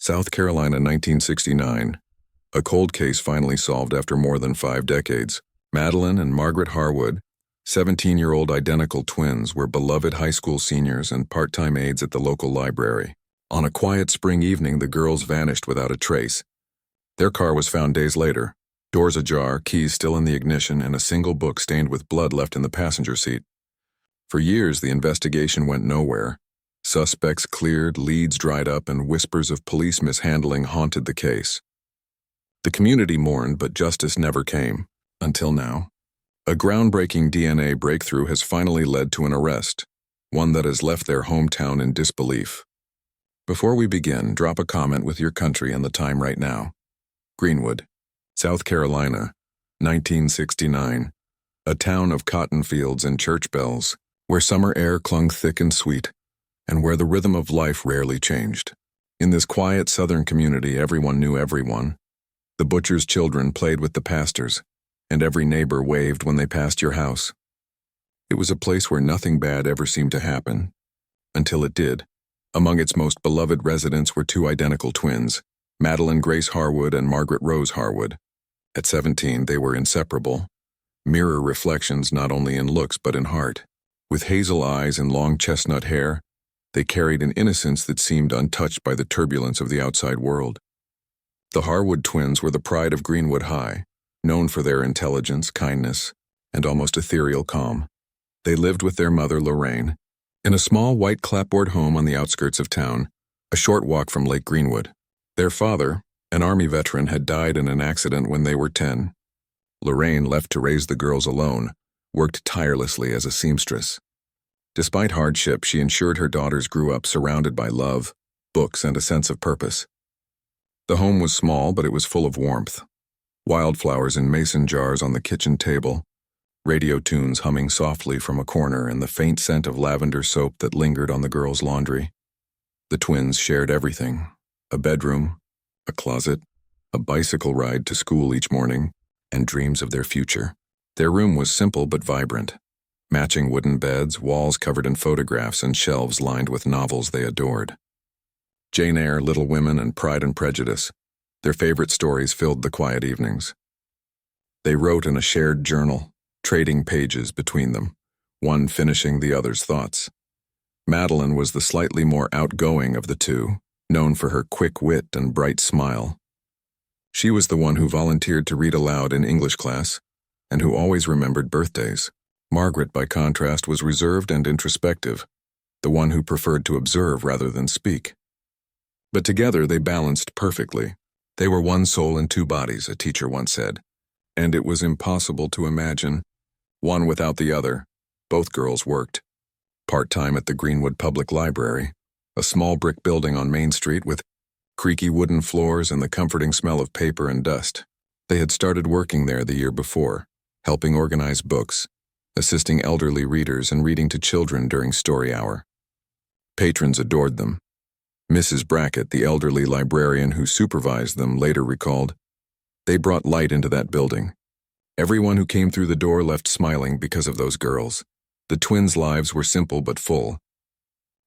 South Carolina, 1969. A cold case finally solved after more than 5 decades. Madeline and Margaret Harwood, 17-year-old identical twins, were beloved high school seniors and part-time aides at the local library. On a quiet spring evening, the girls vanished without a trace. Their car was found days later, doors ajar, keys still in the ignition, and a single book stained with blood left in the passenger seat. For years, the investigation went nowhere. Suspects cleared, leads dried up, and whispers of police mishandling haunted the case. The community mourned, but justice never came. Until now. A groundbreaking DNA breakthrough has finally led to an arrest, one that has left their hometown in disbelief. Before we begin, drop a comment with your country and the time right now. Greenwood, South Carolina, 1969. A town of cotton fields and church bells, where summer air clung thick and sweet, and where the rhythm of life rarely changed. In this quiet southern community, everyone knew everyone. The butcher's children played with the pastors, and every neighbor waved when they passed your house. It was a place where nothing bad ever seemed to happen, until it did. Among its most beloved residents were 2 identical twins, Madeline Grace Harwood and Margaret Rose Harwood. At 17, they were inseparable, mirror reflections not only in looks but in heart. With hazel eyes and long chestnut hair, they carried an innocence that seemed untouched by the turbulence of the outside world. The Harwood twins were the pride of Greenwood High, known for their intelligence, kindness, and almost ethereal calm. They lived with their mother, Lorraine, in a small white clapboard home on the outskirts of town, a short walk from Lake Greenwood. Their father, an Army veteran, had died in an accident when they were 10. Lorraine, left to raise the girls alone, worked tirelessly as a seamstress. Despite hardship, she ensured her daughters grew up surrounded by love, books, and a sense of purpose. The home was small, but it was full of warmth. Wildflowers in mason jars on the kitchen table, radio tunes humming softly from a corner, and the faint scent of lavender soap that lingered on the girls' laundry. The twins shared everything: a bedroom, a closet, a bicycle ride to school each morning, and dreams of their future. Their room was simple but vibrant. Matching wooden beds, walls covered in photographs, and shelves lined with novels they adored. Jane Eyre, Little Women, and Pride and Prejudice, their favorite stories filled the quiet evenings. They wrote in a shared journal, trading pages between them, one finishing the other's thoughts. Madeline was the slightly more outgoing of the 2, known for her quick wit and bright smile. She was the one who volunteered to read aloud in English class, and who always remembered birthdays. Margaret, by contrast, was reserved and introspective, the one who preferred to observe rather than speak. But together they balanced perfectly. They were one soul in 2 bodies, a teacher once said, and it was impossible to imagine one without the other. Both girls worked part-time at the Greenwood Public Library, a small brick building on Main Street with creaky wooden floors and the comforting smell of paper and dust. They had started working there the year before, helping organize books, assisting elderly readers, and reading to children during story hour. Patrons adored them. Mrs. Brackett, the elderly librarian who supervised them, later recalled, "They brought light into that building. Everyone who came through the door left smiling because of those girls." The twins' lives were simple but full.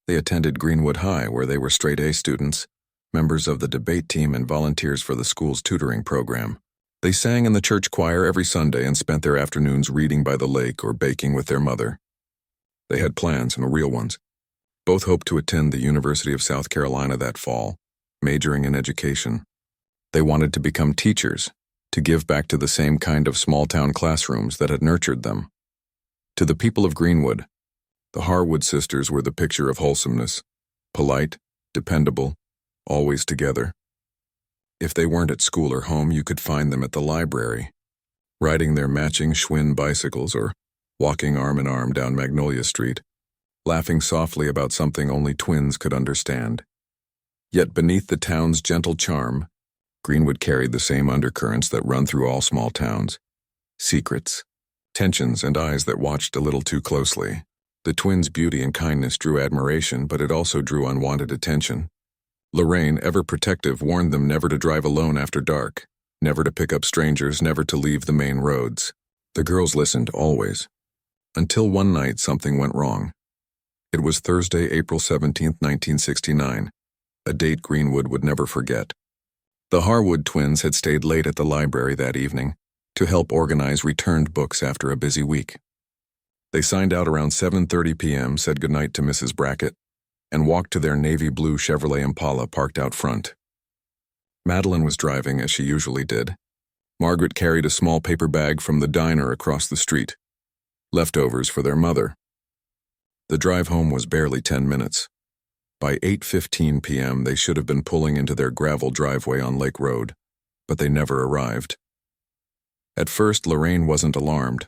They attended Greenwood High, where they were straight-A students, members of the debate team, and volunteers for the school's tutoring program. They sang in the church choir every Sunday and spent their afternoons reading by the lake or baking with their mother. They had plans, and real ones. Both hoped to attend the University of South Carolina that fall, majoring in education. They wanted to become teachers, to give back to the same kind of small-town classrooms that had nurtured them. To the people of Greenwood, the Harwood sisters were the picture of wholesomeness, polite, dependable, always together. If they weren't at school or home, you could find them at the library, riding their matching Schwinn bicycles or walking arm in arm down Magnolia Street, laughing softly about something only twins could understand. Yet beneath the town's gentle charm, Greenwood carried the same undercurrents that run through all small towns: secrets, tensions, and eyes that watched a little too closely. The twins' beauty and kindness drew admiration, but it also drew unwanted attention. Lorraine, ever protective, warned them never to drive alone after dark, never to pick up strangers, never to leave the main roads. The girls listened, always. Until one night something went wrong. It was Thursday, April 17, 1969. a date Greenwood would never forget. The Harwood twins had stayed late at the library that evening to help organize returned books after a busy week. They signed out around 7:30 p.m., said goodnight to Mrs. Brackett, and walked to their navy blue Chevrolet Impala parked out front. Madeline was driving, as she usually did. Margaret carried a small paper bag from the diner across the street. Leftovers for their mother. The drive home was barely 10 minutes. By 8:15 p.m., they should have been pulling into their gravel driveway on Lake Road, but they never arrived. At first, Lorraine wasn't alarmed.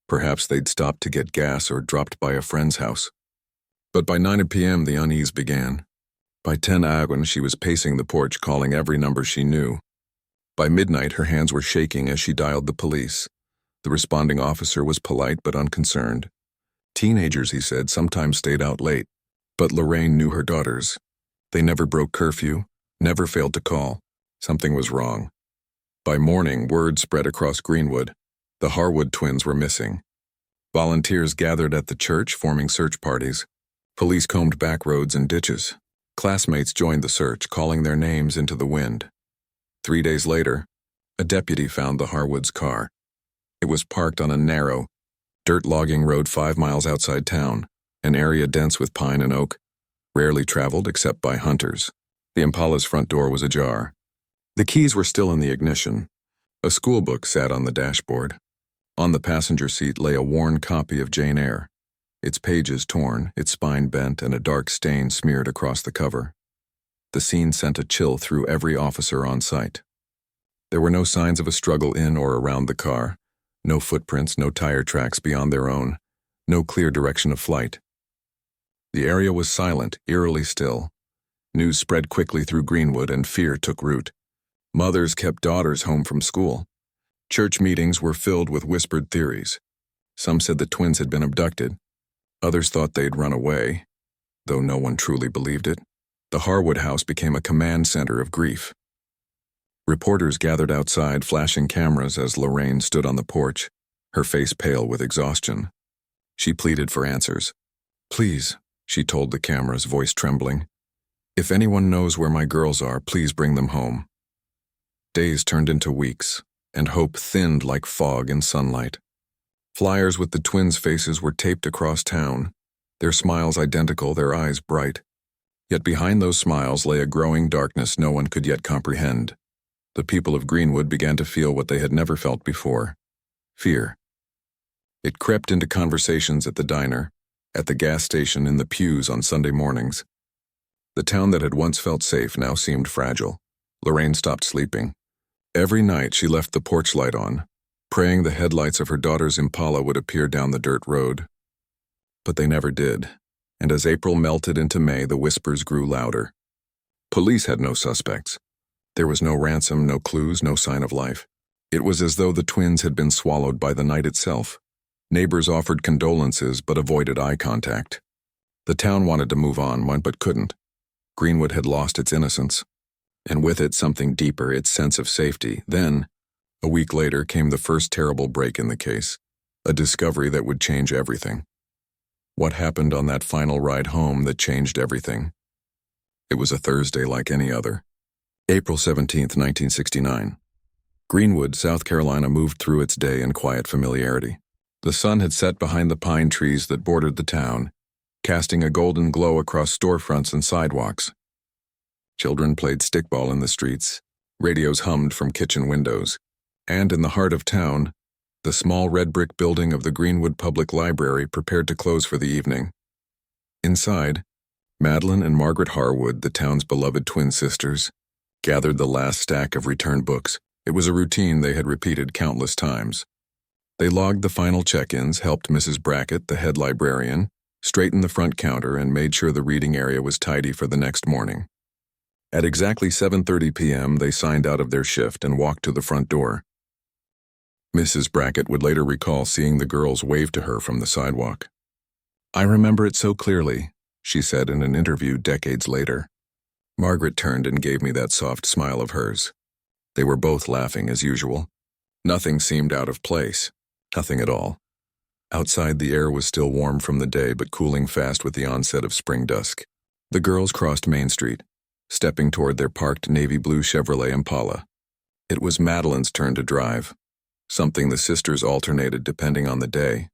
Perhaps they'd stopped to get gas or dropped by a friend's house. But by 9 p.m., the unease began. By 10 a.m., she was pacing the porch, calling every number she knew. By midnight, her hands were shaking as she dialed the police. The responding officer was polite but unconcerned. Teenagers, he said, sometimes stayed out late. But Lorraine knew her daughters. They never broke curfew, never failed to call. Something was wrong. By morning, word spread across Greenwood. The Harwood twins were missing. Volunteers gathered at the church, forming search parties. Police combed back roads and ditches. Classmates joined the search, calling their names into the wind. 3 days later, a deputy found the Harwoods' car. It was parked on a narrow, dirt logging road 5 miles outside town, an area dense with pine and oak, rarely traveled except by hunters. The Impala's front door was ajar. The keys were still in the ignition. A schoolbook sat on the dashboard. On the passenger seat lay a worn copy of Jane Eyre, its pages torn, its spine bent, and a dark stain smeared across the cover. The scene sent a chill through every officer on site. There were no signs of a struggle in or around the car, no footprints, no tire tracks beyond their own, no clear direction of flight. The area was silent, eerily still. News spread quickly through Greenwood and fear took root. Mothers kept daughters home from school. Church meetings were filled with whispered theories. Some said the twins had been abducted. Others thought they'd run away, though no one truly believed it. The Harwood house became a command center of grief. Reporters gathered outside, flashing cameras as Lorraine stood on the porch, her face pale with exhaustion. She pleaded for answers. "Please," she told the cameras, voice trembling. "If anyone knows where my girls are, please bring them home." Days turned into weeks, and hope thinned like fog in sunlight. Flyers with the twins' faces were taped across town, their smiles identical, their eyes bright. Yet behind those smiles lay a growing darkness no one could yet comprehend. The people of Greenwood began to feel what they had never felt before: fear. It crept into conversations at the diner, at the gas station, in the pews on Sunday mornings. The town that had once felt safe now seemed fragile. Lorraine stopped sleeping. Every night she left the porch light on, praying the headlights of her daughter's Impala would appear down the dirt road. But they never did, and as April melted into May, the whispers grew louder. Police had no suspects. There was no ransom, no clues, no sign of life. It was as though the twins had been swallowed by the night itself. Neighbors offered condolences but avoided eye contact. The town wanted to move on, but couldn't. Greenwood had lost its innocence, and with it something deeper, its sense of safety. Then, a week later, came the first terrible break in the case, a discovery that would change everything. What happened on that final ride home that changed everything? It was a Thursday like any other. April 17, 1969. Greenwood, South Carolina moved through its day in quiet familiarity. The sun had set behind the pine trees that bordered the town, casting a golden glow across storefronts and sidewalks. Children played stickball in the streets, radios hummed from kitchen windows, and in the heart of town, the small red brick building of the Greenwood Public Library prepared to close for the evening. Inside, Madeline and Margaret Harwood, the town's beloved twin sisters, gathered the last stack of returned books. It was a routine they had repeated countless times. They logged the final check-ins, helped Mrs. Brackett, the head librarian, straighten the front counter, and made sure the reading area was tidy for the next morning. At exactly 7:30 p.m., they signed out of their shift and walked to the front door. Mrs. Brackett would later recall seeing the girls wave to her from the sidewalk. "I remember it so clearly," she said in an interview decades later. Margaret turned and gave me that soft smile of hers. They were both laughing as usual. Nothing seemed out of place. Nothing at all. Outside, the air was still warm from the day but cooling fast with the onset of spring dusk. The girls crossed Main Street. stepping toward their parked navy blue Chevrolet Impala. It was Madeline's turn to drive, something the sisters alternated depending on the day.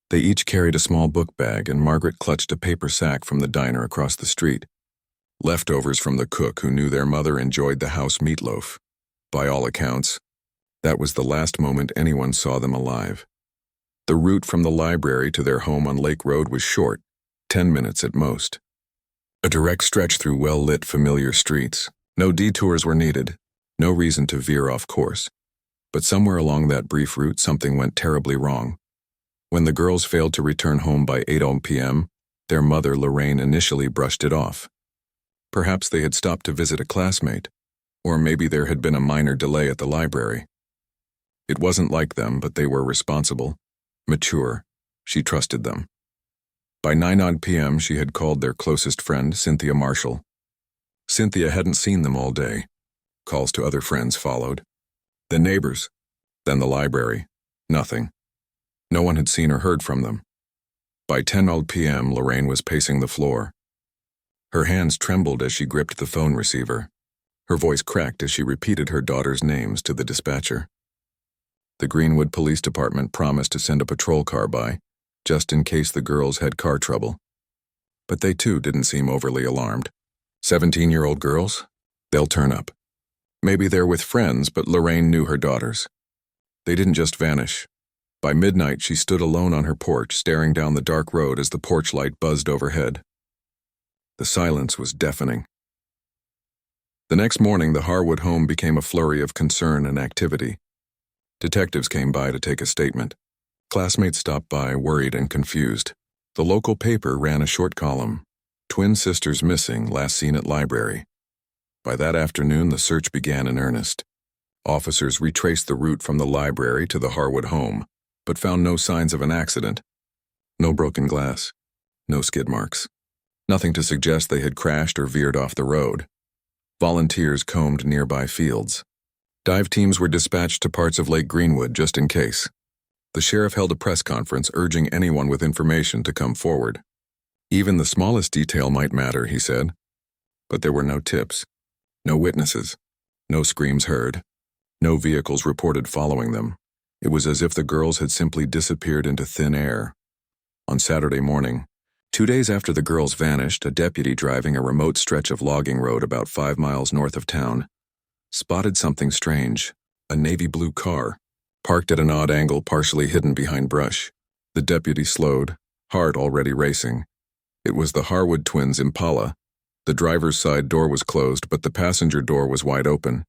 They each carried a small book bag, and Margaret clutched a paper sack from the diner across the street. Leftovers from the cook who knew their mother enjoyed the house meatloaf. By all accounts, that was the last moment anyone saw them alive. The route from the library to their home on Lake Road was short, 10 minutes at most. A direct stretch through well-lit, familiar streets. No detours were needed, no reason to veer off course. But somewhere along that brief route, something went terribly wrong. When the girls failed to return home by 8 p.m., their mother, Lorraine, initially brushed it off. Perhaps they had stopped to visit a classmate, or maybe there had been a minor delay at the library. It wasn't like them, but they were responsible, mature. She trusted them. By 9 p.m., she had called their closest friend, Cynthia Marshall. Cynthia hadn't seen them all day. Calls to other friends followed. The neighbors, then the library. Nothing. No one had seen or heard from them. By 10 p.m., Lorraine was pacing the floor. Her hands trembled as she gripped the phone receiver. Her voice cracked as she repeated her daughter's names to the dispatcher. The Greenwood Police Department promised to send a patrol car by, just in case the girls had car trouble. But they too didn't seem overly alarmed. 17-year-old girls? They'll turn up. Maybe they're with friends, but Lorraine knew her daughters. They didn't just vanish. By midnight, she stood alone on her porch, staring down the dark road as the porch light buzzed overhead. The silence was deafening. The next morning, the Harwood home became a flurry of concern and activity. Detectives came by to take a statement. Classmates stopped by, worried and confused. The local paper ran a short column. Twin sisters missing, last seen at library. By that afternoon, the search began in earnest. Officers retraced the route from the library to the Harwood home, but found no signs of an accident. No broken glass. No skid marks. Nothing to suggest they had crashed or veered off the road. Volunteers combed nearby fields. Dive teams were dispatched to parts of Lake Greenwood just in case. The sheriff held a press conference urging anyone with information to come forward. Even the smallest detail might matter, he said. But there were no tips. No witnesses. No screams heard. No vehicles reported following them. It was as if the girls had simply disappeared into thin air. On Saturday morning, 2 days after the girls vanished, a deputy driving a remote stretch of logging road about 5 miles north of town spotted something strange, a navy blue car, parked at an odd angle partially hidden behind brush. The deputy slowed, heart already racing. It was the Harwood twins' Impala. The driver's side door was closed, but the passenger door was wide open.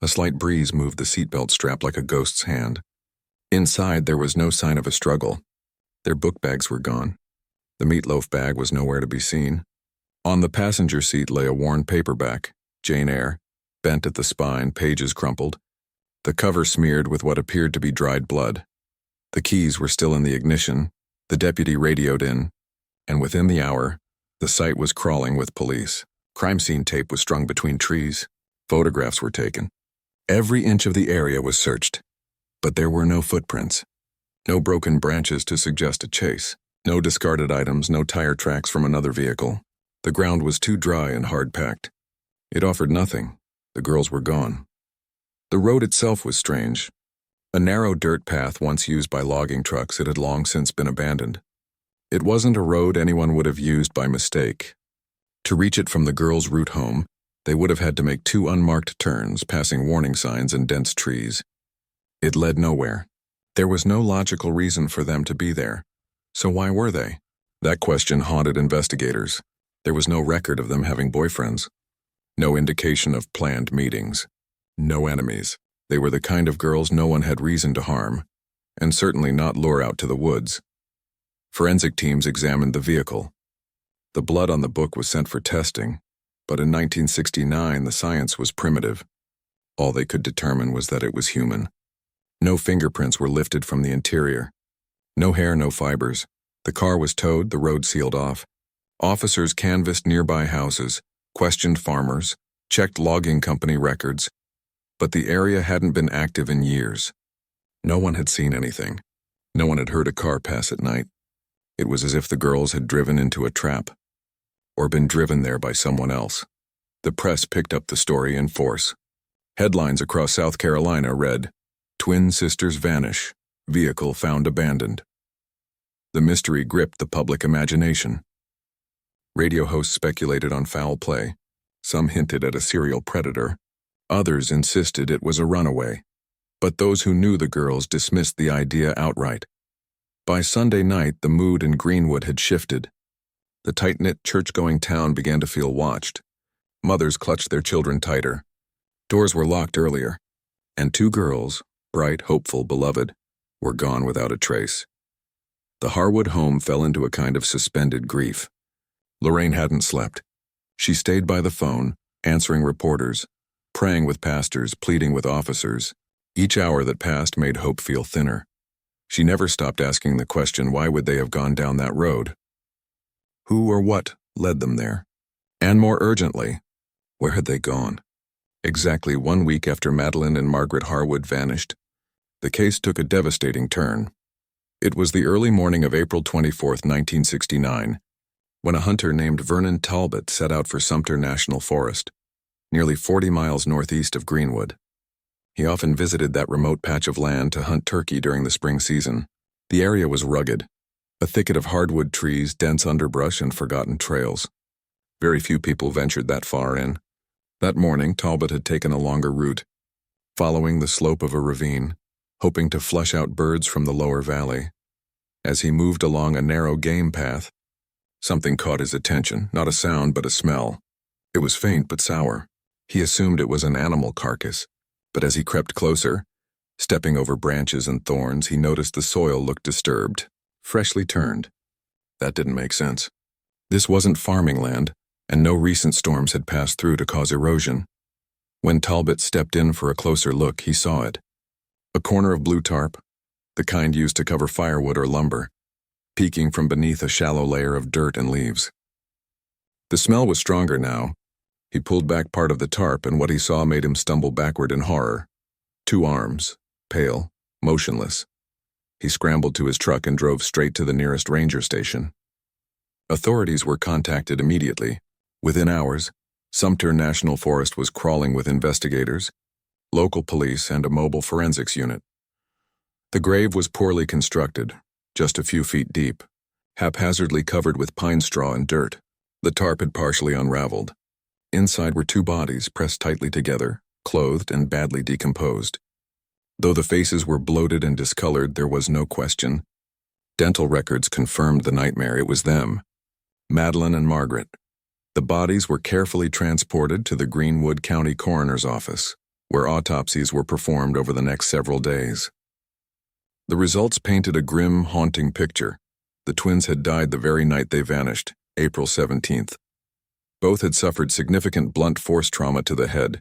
A slight breeze moved the seatbelt strap like a ghost's hand. Inside, there was no sign of a struggle. Their book bags were gone. The meatloaf bag was nowhere to be seen. On the passenger seat lay a worn paperback, Jane Eyre, bent at the spine, pages crumpled. The cover smeared with what appeared to be dried blood. The keys were still in the ignition. The deputy radioed in, and within the hour, the site was crawling with police. Crime scene tape was strung between trees. Photographs were taken. Every inch of the area was searched. But there were no footprints. No broken branches to suggest a chase. No discarded items, no tire tracks from another vehicle. The ground was too dry and hard-packed. It offered nothing. The girls were gone. The road itself was strange. A narrow dirt path once used by logging trucks, it had long since been abandoned. It wasn't a road anyone would have used by mistake. To reach it from the girls' route home, they would have had to make 2 unmarked turns, passing warning signs and dense trees. It led nowhere. There was no logical reason for them to be there. So why were they? That question haunted investigators. There was no record of them having boyfriends. No indication of planned meetings. No enemies. They were the kind of girls no one had reason to harm, and certainly not lure out to the woods. Forensic teams examined the vehicle. The blood on the book was sent for testing, but in 1969 the science was primitive. All they could determine was that it was human. No fingerprints were lifted from the interior. No hair, no fibers. The car was towed, the road sealed off. Officers canvassed nearby houses, questioned farmers, checked logging company records, but the area hadn't been active in years. No one had seen anything. No one had heard a car pass at night. It was as if the girls had driven into a trap, or been driven there by someone else. The press picked up the story in force. Headlines across South Carolina read, "Twin sisters vanish, vehicle found abandoned." The mystery gripped the public imagination. Radio hosts speculated on foul play. Some hinted at a serial predator. Others insisted it was a runaway. But those who knew the girls dismissed the idea outright. By Sunday night, the mood in Greenwood had shifted. The tight-knit, church-going town began to feel watched. Mothers clutched their children tighter. Doors were locked earlier. And two girls, bright, hopeful, beloved, were gone without a trace. The Harwood home fell into a kind of suspended grief. Lorraine hadn't slept. She stayed by the phone, answering reporters, praying with pastors, pleading with officers. Each hour that passed made hope feel thinner. She never stopped asking the question, why would they have gone down that road? Who or what led them there? And more urgently, where had they gone? Exactly 1 week after Madeline and Margaret Harwood vanished, the case took a devastating turn. It was the early morning of April 24, 1969, when a hunter named Vernon Talbot set out for Sumter National Forest, nearly 40 miles northeast of Greenwood. He often visited that remote patch of land to hunt turkey during the spring season. The area was rugged, a thicket of hardwood trees, dense underbrush, and forgotten trails. Very few people ventured that far in. That morning, Talbot had taken a longer route, following the slope of a ravine, hoping to flush out birds from the lower valley. As he moved along a narrow game path, something caught his attention, not a sound but a smell. It was faint but sour. He assumed it was an animal carcass, but as he crept closer, stepping over branches and thorns, he noticed the soil looked disturbed, freshly turned. That didn't make sense. This wasn't farming land, and no recent storms had passed through to cause erosion. When Talbot stepped in for a closer look, he saw it. A corner of blue tarp, the kind used to cover firewood or lumber, peeking from beneath a shallow layer of dirt and leaves. The smell was stronger now. He pulled back part of the tarp, and what he saw made him stumble backward in horror. 2 arms, pale, motionless. He scrambled to his truck and drove straight to the nearest ranger station. Authorities were contacted immediately. Within hours, Sumter National Forest was crawling with investigators, local police, and a mobile forensics unit. The grave was poorly constructed, just a few feet deep, haphazardly covered with pine straw and dirt. The tarp had partially unraveled. Inside were 2 bodies pressed tightly together, clothed and badly decomposed. Though the faces were bloated and discolored, there was no question. Dental records confirmed the nightmare. It was them, Madeline and Margaret. The bodies were carefully transported to the Greenwood County Coroner's Office, where autopsies were performed over the next several days. The results painted a grim, haunting picture. The twins had died the very night they vanished, April 17th. Both had suffered significant blunt force trauma to the head,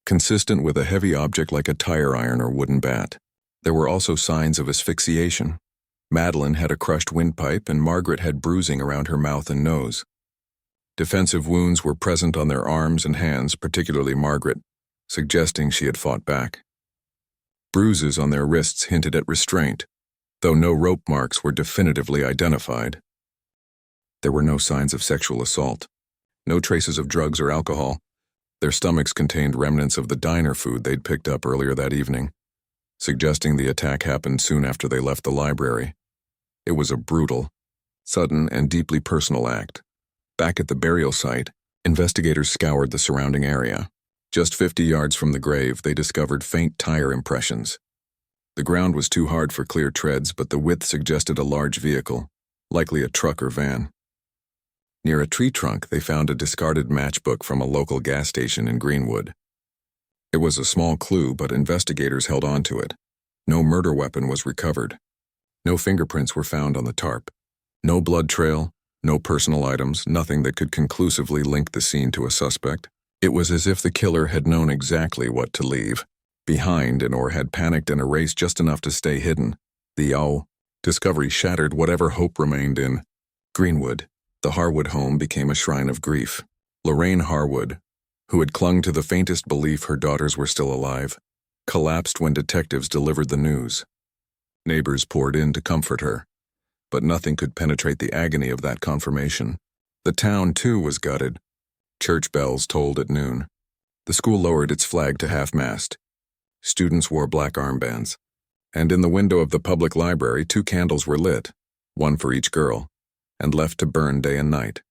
consistent with a heavy object like a tire iron or wooden bat. There were also signs of asphyxiation. Madeline had a crushed windpipe, and Margaret had bruising around her mouth and nose. Defensive wounds were present on their arms and hands, particularly Margaret, suggesting she had fought back. Bruises on their wrists hinted at restraint, though no rope marks were definitively identified. There were no signs of sexual assault, no traces of drugs or alcohol. Their stomachs contained remnants of the diner food they'd picked up earlier that evening, suggesting the attack happened soon after they left the library. It was a brutal, sudden, and deeply personal act. Back at the burial site, investigators scoured the surrounding area. Just 50 yards from the grave, they discovered faint tire impressions. The ground was too hard for clear treads, but the width suggested a large vehicle, likely a truck or van. Near a tree trunk, they found a discarded matchbook from a local gas station in Greenwood. It was a small clue, but investigators held on to it. No murder weapon was recovered. No fingerprints were found on the tarp. No blood trail, no personal items, nothing that could conclusively link the scene to a suspect. It was as if the killer had known exactly what to leave behind or had panicked and erased just enough to stay hidden. The discovery shattered whatever hope remained in Greenwood. The Harwood home became a shrine of grief. Lorraine Harwood, who had clung to the faintest belief her daughters were still alive, collapsed when detectives delivered the news. Neighbors poured in to comfort her, but nothing could penetrate the agony of that confirmation. The town, too, was gutted. Church bells tolled at noon. The school lowered its flag to half-mast. Students wore black armbands. And in the window of the public library, 2 candles were lit, one for each girl, and left to burn day and night.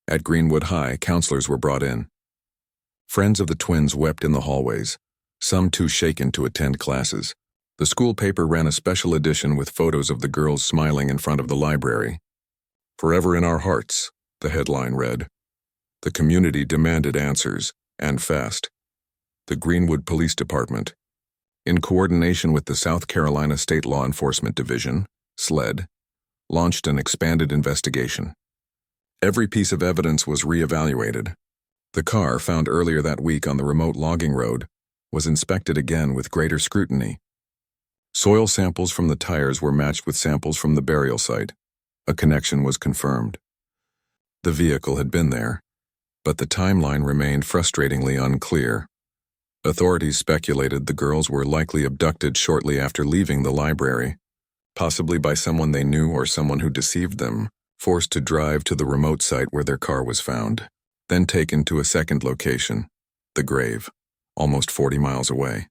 At Greenwood High, counselors were brought in. Friends of the twins wept in the hallways, some too shaken to attend classes. The school paper ran a special edition with photos of the girls smiling in front of the library. "Forever in our hearts," the headline read. The community demanded answers, and fast. The Greenwood Police Department, in coordination with the South Carolina State Law Enforcement Division, SLED, launched an expanded investigation. Every piece of evidence was re-evaluated. The car, found earlier that week on the remote logging road, was inspected again with greater scrutiny. Soil samples from the tires were matched with samples from the burial site. A connection was confirmed. The vehicle had been there, but the timeline remained frustratingly unclear. Authorities speculated the girls were likely abducted shortly after leaving the library, possibly by someone they knew or someone who deceived them, forced to drive to the remote site where their car was found, then taken to a second location, the grave, almost 40 miles away.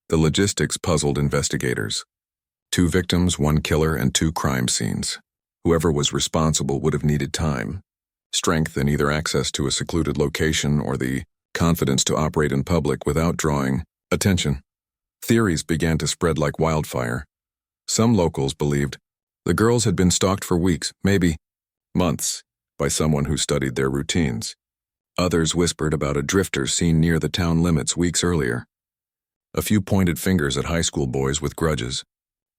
The logistics puzzled investigators. 2 victims, 1 killer, and 2 crime scenes. Whoever was responsible would have needed time, strength, and either access to a secluded location or the confidence to operate in public without drawing attention. Theories began to spread like wildfire. Some locals believed the girls had been stalked for weeks, maybe months, by someone who studied their routines. Others whispered about a drifter seen near the town limits weeks earlier. A few pointed fingers at high school boys with grudges,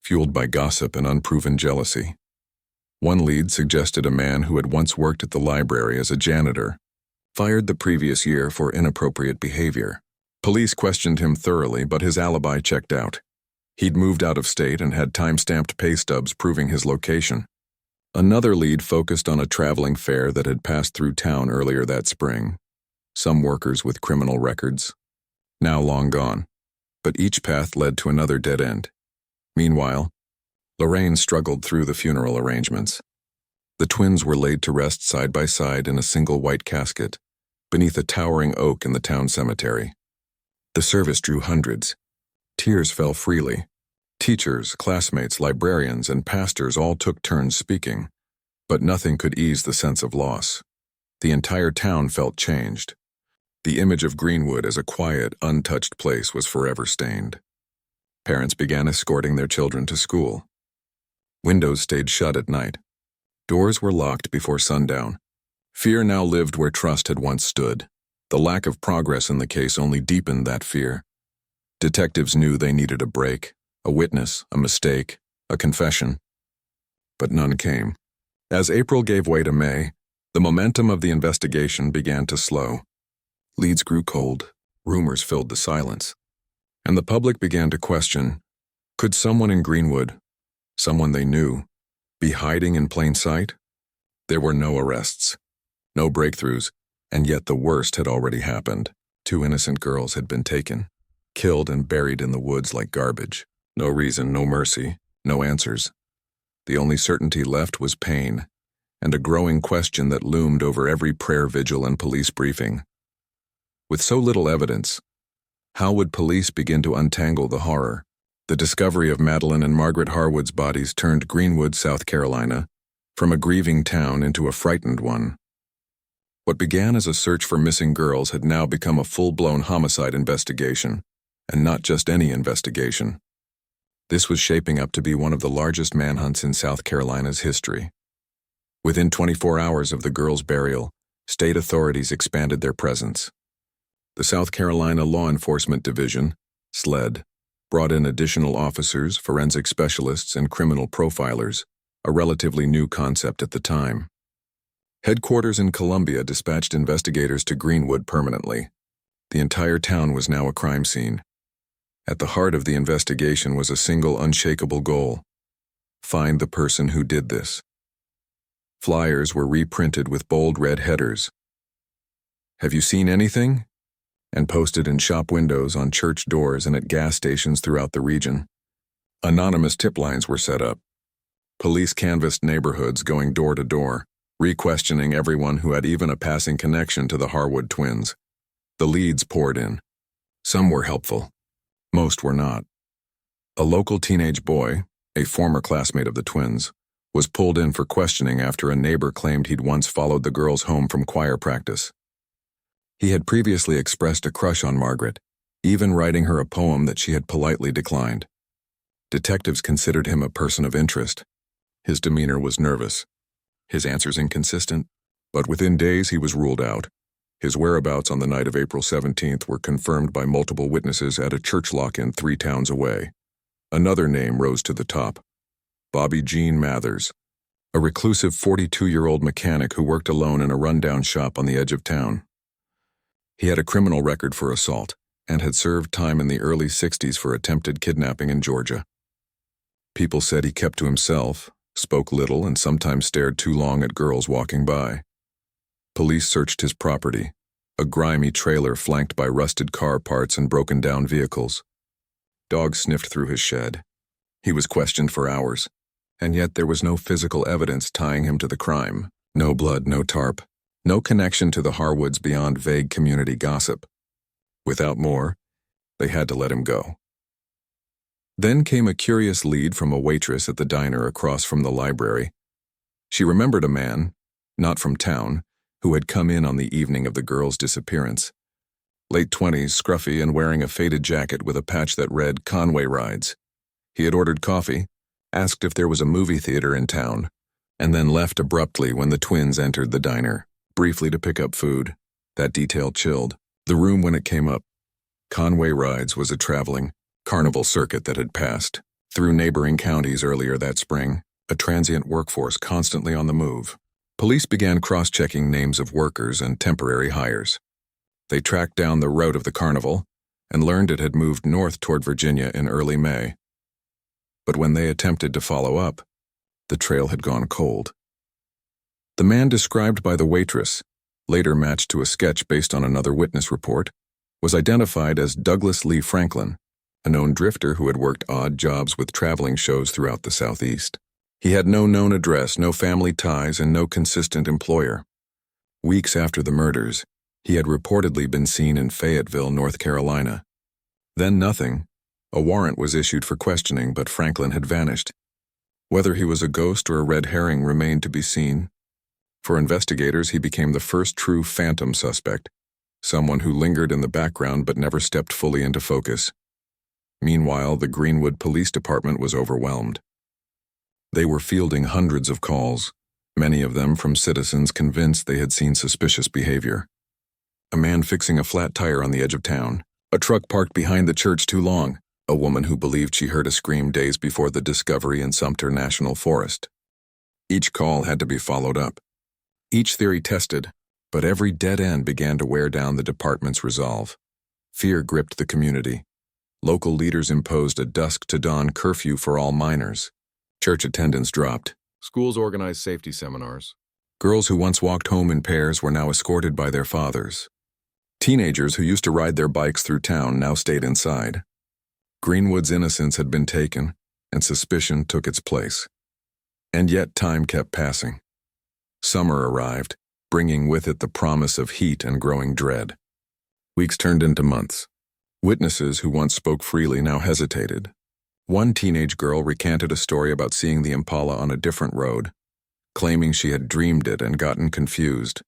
fueled by gossip and unproven jealousy. One lead suggested a man who had once worked at the library as a janitor, fired the previous year for inappropriate behavior. Police questioned him thoroughly, but his alibi checked out. He'd moved out of state and had time-stamped pay stubs proving his location. Another lead focused on a traveling fair that had passed through town earlier that spring. Some workers with criminal records, now long gone. But each path led to another dead end. Meanwhile, Lorraine struggled through the funeral arrangements. The twins were laid to rest side by side in a single white casket, beneath a towering oak in the town cemetery. The service drew hundreds. Tears fell freely. Teachers, classmates, librarians, and pastors all took turns speaking, but nothing could ease the sense of loss. The entire town felt changed. The image of Greenwood as a quiet, untouched place was forever stained. Parents began escorting their children to school. Windows stayed shut at night. Doors were locked before sundown. Fear now lived where trust had once stood. The lack of progress in the case only deepened that fear. Detectives knew they needed a break, a witness, a mistake, a confession. But none came. As April gave way to May, the momentum of the investigation began to slow. Leads grew cold, rumors filled the silence, and the public began to question, could someone in Greenwood, someone they knew, be hiding in plain sight? There were no arrests, no breakthroughs, and yet the worst had already happened. 2 innocent girls had been taken, killed and buried in the woods like garbage. No reason, no mercy, no answers. The only certainty left was pain, and a growing question that loomed over every prayer vigil and police briefing. With so little evidence, how would police begin to untangle the horror? The discovery of Madeline and Margaret Harwood's bodies turned Greenwood, South Carolina, from a grieving town into a frightened one. What began as a search for missing girls had now become a full-blown homicide investigation, and not just any investigation. This was shaping up to be one of the largest manhunts in South Carolina's history. Within 24 hours of the girls' burial, state authorities expanded their presence. The South Carolina Law Enforcement Division, SLED, brought in additional officers, forensic specialists, and criminal profilers, a relatively new concept at the time. Headquarters in Columbia dispatched investigators to Greenwood permanently. The entire town was now a crime scene. At the heart of the investigation was a single unshakable goal: find the person who did this. Flyers were reprinted with bold red headers. "Have you seen anything?" and posted in shop windows, on church doors, and at gas stations throughout the region. Anonymous tip lines were set up. Police canvassed neighborhoods, going door to door, re-questioning everyone who had even a passing connection to the Harwood twins. The leads poured in. Some were helpful. Most were not. A local teenage boy, a former classmate of the twins, was pulled in for questioning after a neighbor claimed he'd once followed the girls home from choir practice. He had previously expressed a crush on Margaret, even writing her a poem that she had politely declined. Detectives considered him a person of interest. His demeanor was nervous, his answers inconsistent, but within days he was ruled out. His whereabouts on the night of April 17th were confirmed by multiple witnesses at a church lock-in 3 towns away. Another name rose to the top: Bobby Jean Mathers, a reclusive 42-year-old mechanic who worked alone in a rundown shop on the edge of town. He had a criminal record for assault and had served time in the early 60s for attempted kidnapping in Georgia. People said he kept to himself, spoke little, and sometimes stared too long at girls walking by. Police searched his property, a grimy trailer flanked by rusted car parts and broken-down vehicles. Dogs sniffed through his shed. He was questioned for hours, and yet there was no physical evidence tying him to the crime. No blood, no tarp, no connection to the Harwoods beyond vague community gossip. Without more, they had to let him go. Then came a curious lead from a waitress at the diner across from the library. She remembered a man, not from town, who had come in on the evening of the girl's disappearance. Late 20s, scruffy and wearing a faded jacket with a patch that read Conway Rides. He had ordered coffee, asked if there was a movie theater in town, and then left abruptly when the twins entered the diner, briefly to pick up food. That detail chilled the room when it came up. Conway Rides was a traveling carnival circuit that had passed through neighboring counties earlier that spring, a transient workforce constantly on the move. Police began cross-checking names of workers and temporary hires. They tracked down the route of the carnival and learned it had moved north toward Virginia in early May. But when they attempted to follow up, the trail had gone cold. The man described by the waitress, later matched to a sketch based on another witness report, was identified as Douglas Lee Franklin, a known drifter who had worked odd jobs with traveling shows throughout the Southeast. He had no known address, no family ties, and no consistent employer. Weeks after the murders, he had reportedly been seen in Fayetteville, North Carolina. Then nothing. A warrant was issued for questioning, but Franklin had vanished. Whether he was a ghost or a red herring remained to be seen. For investigators, he became the first true phantom suspect, someone who lingered in the background but never stepped fully into focus. Meanwhile, the Greenwood Police Department was overwhelmed. They were fielding hundreds of calls, many of them from citizens convinced they had seen suspicious behavior. A man fixing a flat tire on the edge of town, a truck parked behind the church too long, a woman who believed she heard a scream days before the discovery in Sumter National Forest. Each call had to be followed up. Each theory tested, but every dead end began to wear down the department's resolve. Fear gripped the community. Local leaders imposed a dusk-to-dawn curfew for all minors. Church attendance dropped. Schools organized safety seminars. Girls who once walked home in pairs were now escorted by their fathers. Teenagers who used to ride their bikes through town now stayed inside. Greenwood's innocence had been taken, and suspicion took its place. And yet time kept passing. Summer arrived, bringing with it the promise of heat and growing dread. Weeks turned into months. Witnesses who once spoke freely now hesitated. One teenage girl recanted a story about seeing the Impala on a different road, claiming she had dreamed it and gotten confused.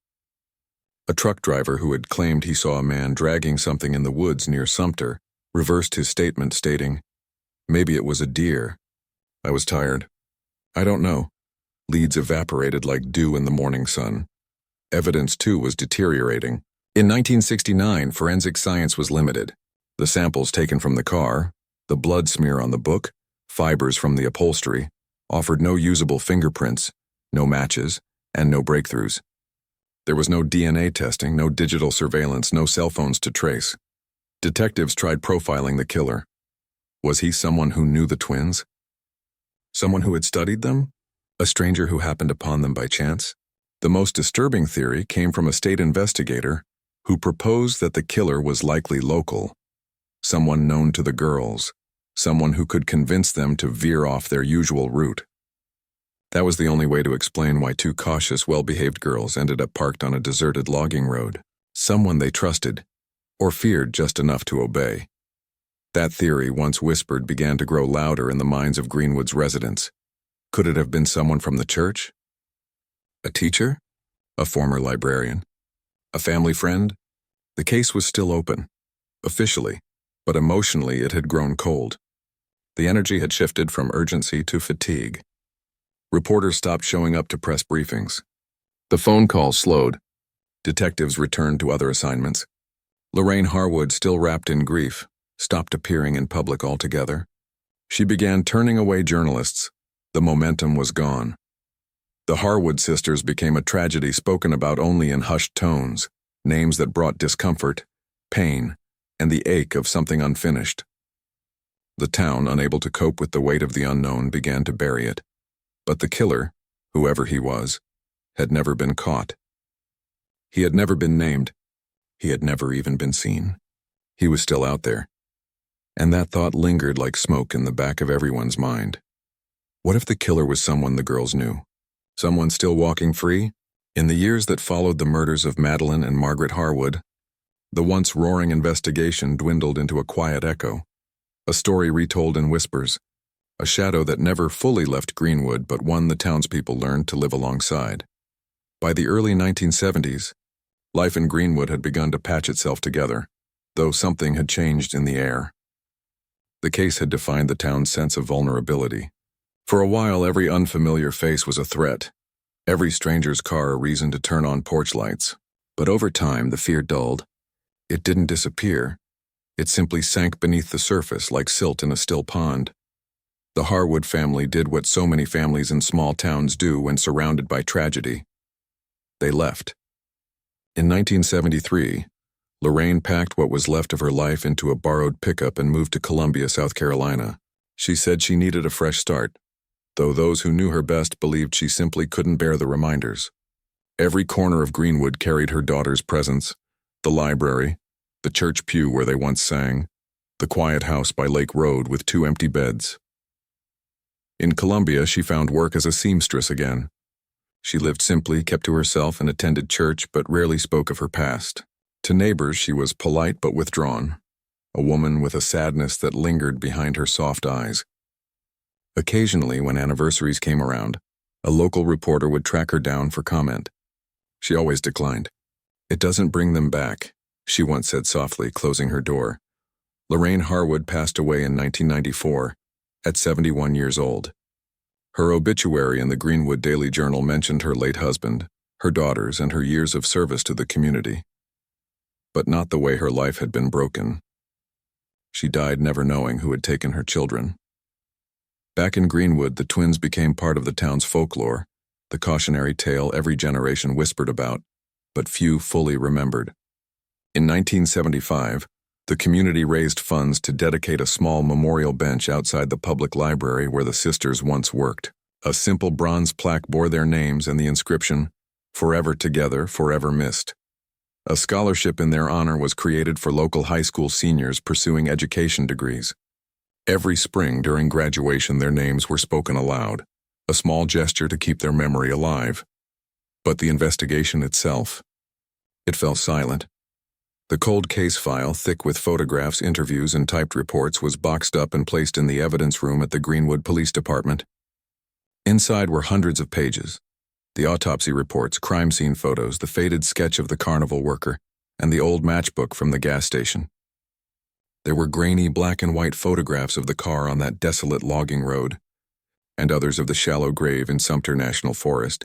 A truck driver who had claimed he saw a man dragging something in the woods near Sumter reversed his statement, stating, "Maybe it was a deer. I was tired. I don't know." Leads evaporated like dew in the morning sun. Evidence, too, was deteriorating. In 1969, forensic science was limited. The samples taken from the car, the blood smear on the book, fibers from the upholstery, offered no usable fingerprints, no matches, and no breakthroughs. There was no DNA testing, no digital surveillance, no cell phones to trace. Detectives tried profiling the killer. Was he someone who knew the twins? Someone who had studied them? A stranger who happened upon them by chance? The most disturbing theory came from a state investigator who proposed that the killer was likely local, someone known to the girls, someone who could convince them to veer off their usual route. That was the only way to explain why two cautious, well-behaved girls ended up parked on a deserted logging road. Someone they trusted, or feared just enough to obey. That theory, once whispered, began to grow louder in the minds of Greenwood's residents. Could it have been someone from the church? A teacher? A former librarian? A family friend? The case was still open, officially, but emotionally it had grown cold. The energy had shifted from urgency to fatigue. Reporters stopped showing up to press briefings. The phone calls slowed. Detectives returned to other assignments. Lorraine Harwood, still wrapped in grief, stopped appearing in public altogether. She began turning away journalists. The momentum was gone. The Harwood sisters became a tragedy spoken about only in hushed tones, names that brought discomfort, pain, and the ache of something unfinished. The town, unable to cope with the weight of the unknown, began to bury it. But the killer, whoever he was, had never been caught. He had never been named. He had never even been seen. He was still out there. And that thought lingered like smoke in the back of everyone's mind. What if the killer was someone the girls knew? Someone still walking free? In the years that followed the murders of Madeline and Margaret Harwood, the once roaring investigation dwindled into a quiet echo, a story retold in whispers, a shadow that never fully left Greenwood but one the townspeople learned to live alongside. By the early 1970s, life in Greenwood had begun to patch itself together, though something had changed in the air. The case had defined the town's sense of vulnerability. For a while, every unfamiliar face was a threat, every stranger's car a reason to turn on porch lights. But over time, the fear dulled. It didn't disappear. It simply sank beneath the surface like silt in a still pond. The Harwood family did what so many families in small towns do when surrounded by tragedy. They left. In 1973, Lorraine packed what was left of her life into a borrowed pickup and moved to Columbia, South Carolina. She said she needed a fresh start, though those who knew her best believed she simply couldn't bear the reminders. Every corner of Greenwood carried her daughter's presence: the library, the church pew where they once sang, the quiet house by Lake Road with 2 empty beds. In Columbia, she found work as a seamstress again. She lived simply, kept to herself, and attended church, but rarely spoke of her past. To neighbors, she was polite but withdrawn, a woman with a sadness that lingered behind her soft eyes. Occasionally, when anniversaries came around, a local reporter would track her down for comment. She always declined. "It doesn't bring them back," she once said softly, closing her door. Lorraine Harwood passed away in 1994, at 71 years old. Her obituary in the Greenwood Daily Journal mentioned her late husband, her daughters, and her years of service to the community. But not the way her life had been broken. She died never knowing who had taken her children. Back in Greenwood, the twins became part of the town's folklore, the cautionary tale every generation whispered about, but few fully remembered. In 1975, the community raised funds to dedicate a small memorial bench outside the public library where the sisters once worked. A simple bronze plaque bore their names and the inscription, "Forever Together, Forever Missed." A scholarship in their honor was created for local high school seniors pursuing education degrees. Every spring during graduation, their names were spoken aloud, a small gesture to keep their memory alive. But the investigation itself, it fell silent. The cold case file, thick with photographs, interviews, and typed reports, was boxed up and placed in the evidence room at the Greenwood Police Department. Inside were hundreds of pages: the autopsy reports, crime scene photos, the faded sketch of the carnival worker, and the old matchbook from the gas station. There were grainy black and white photographs of the car on that desolate logging road, and others of the shallow grave in Sumter National Forest.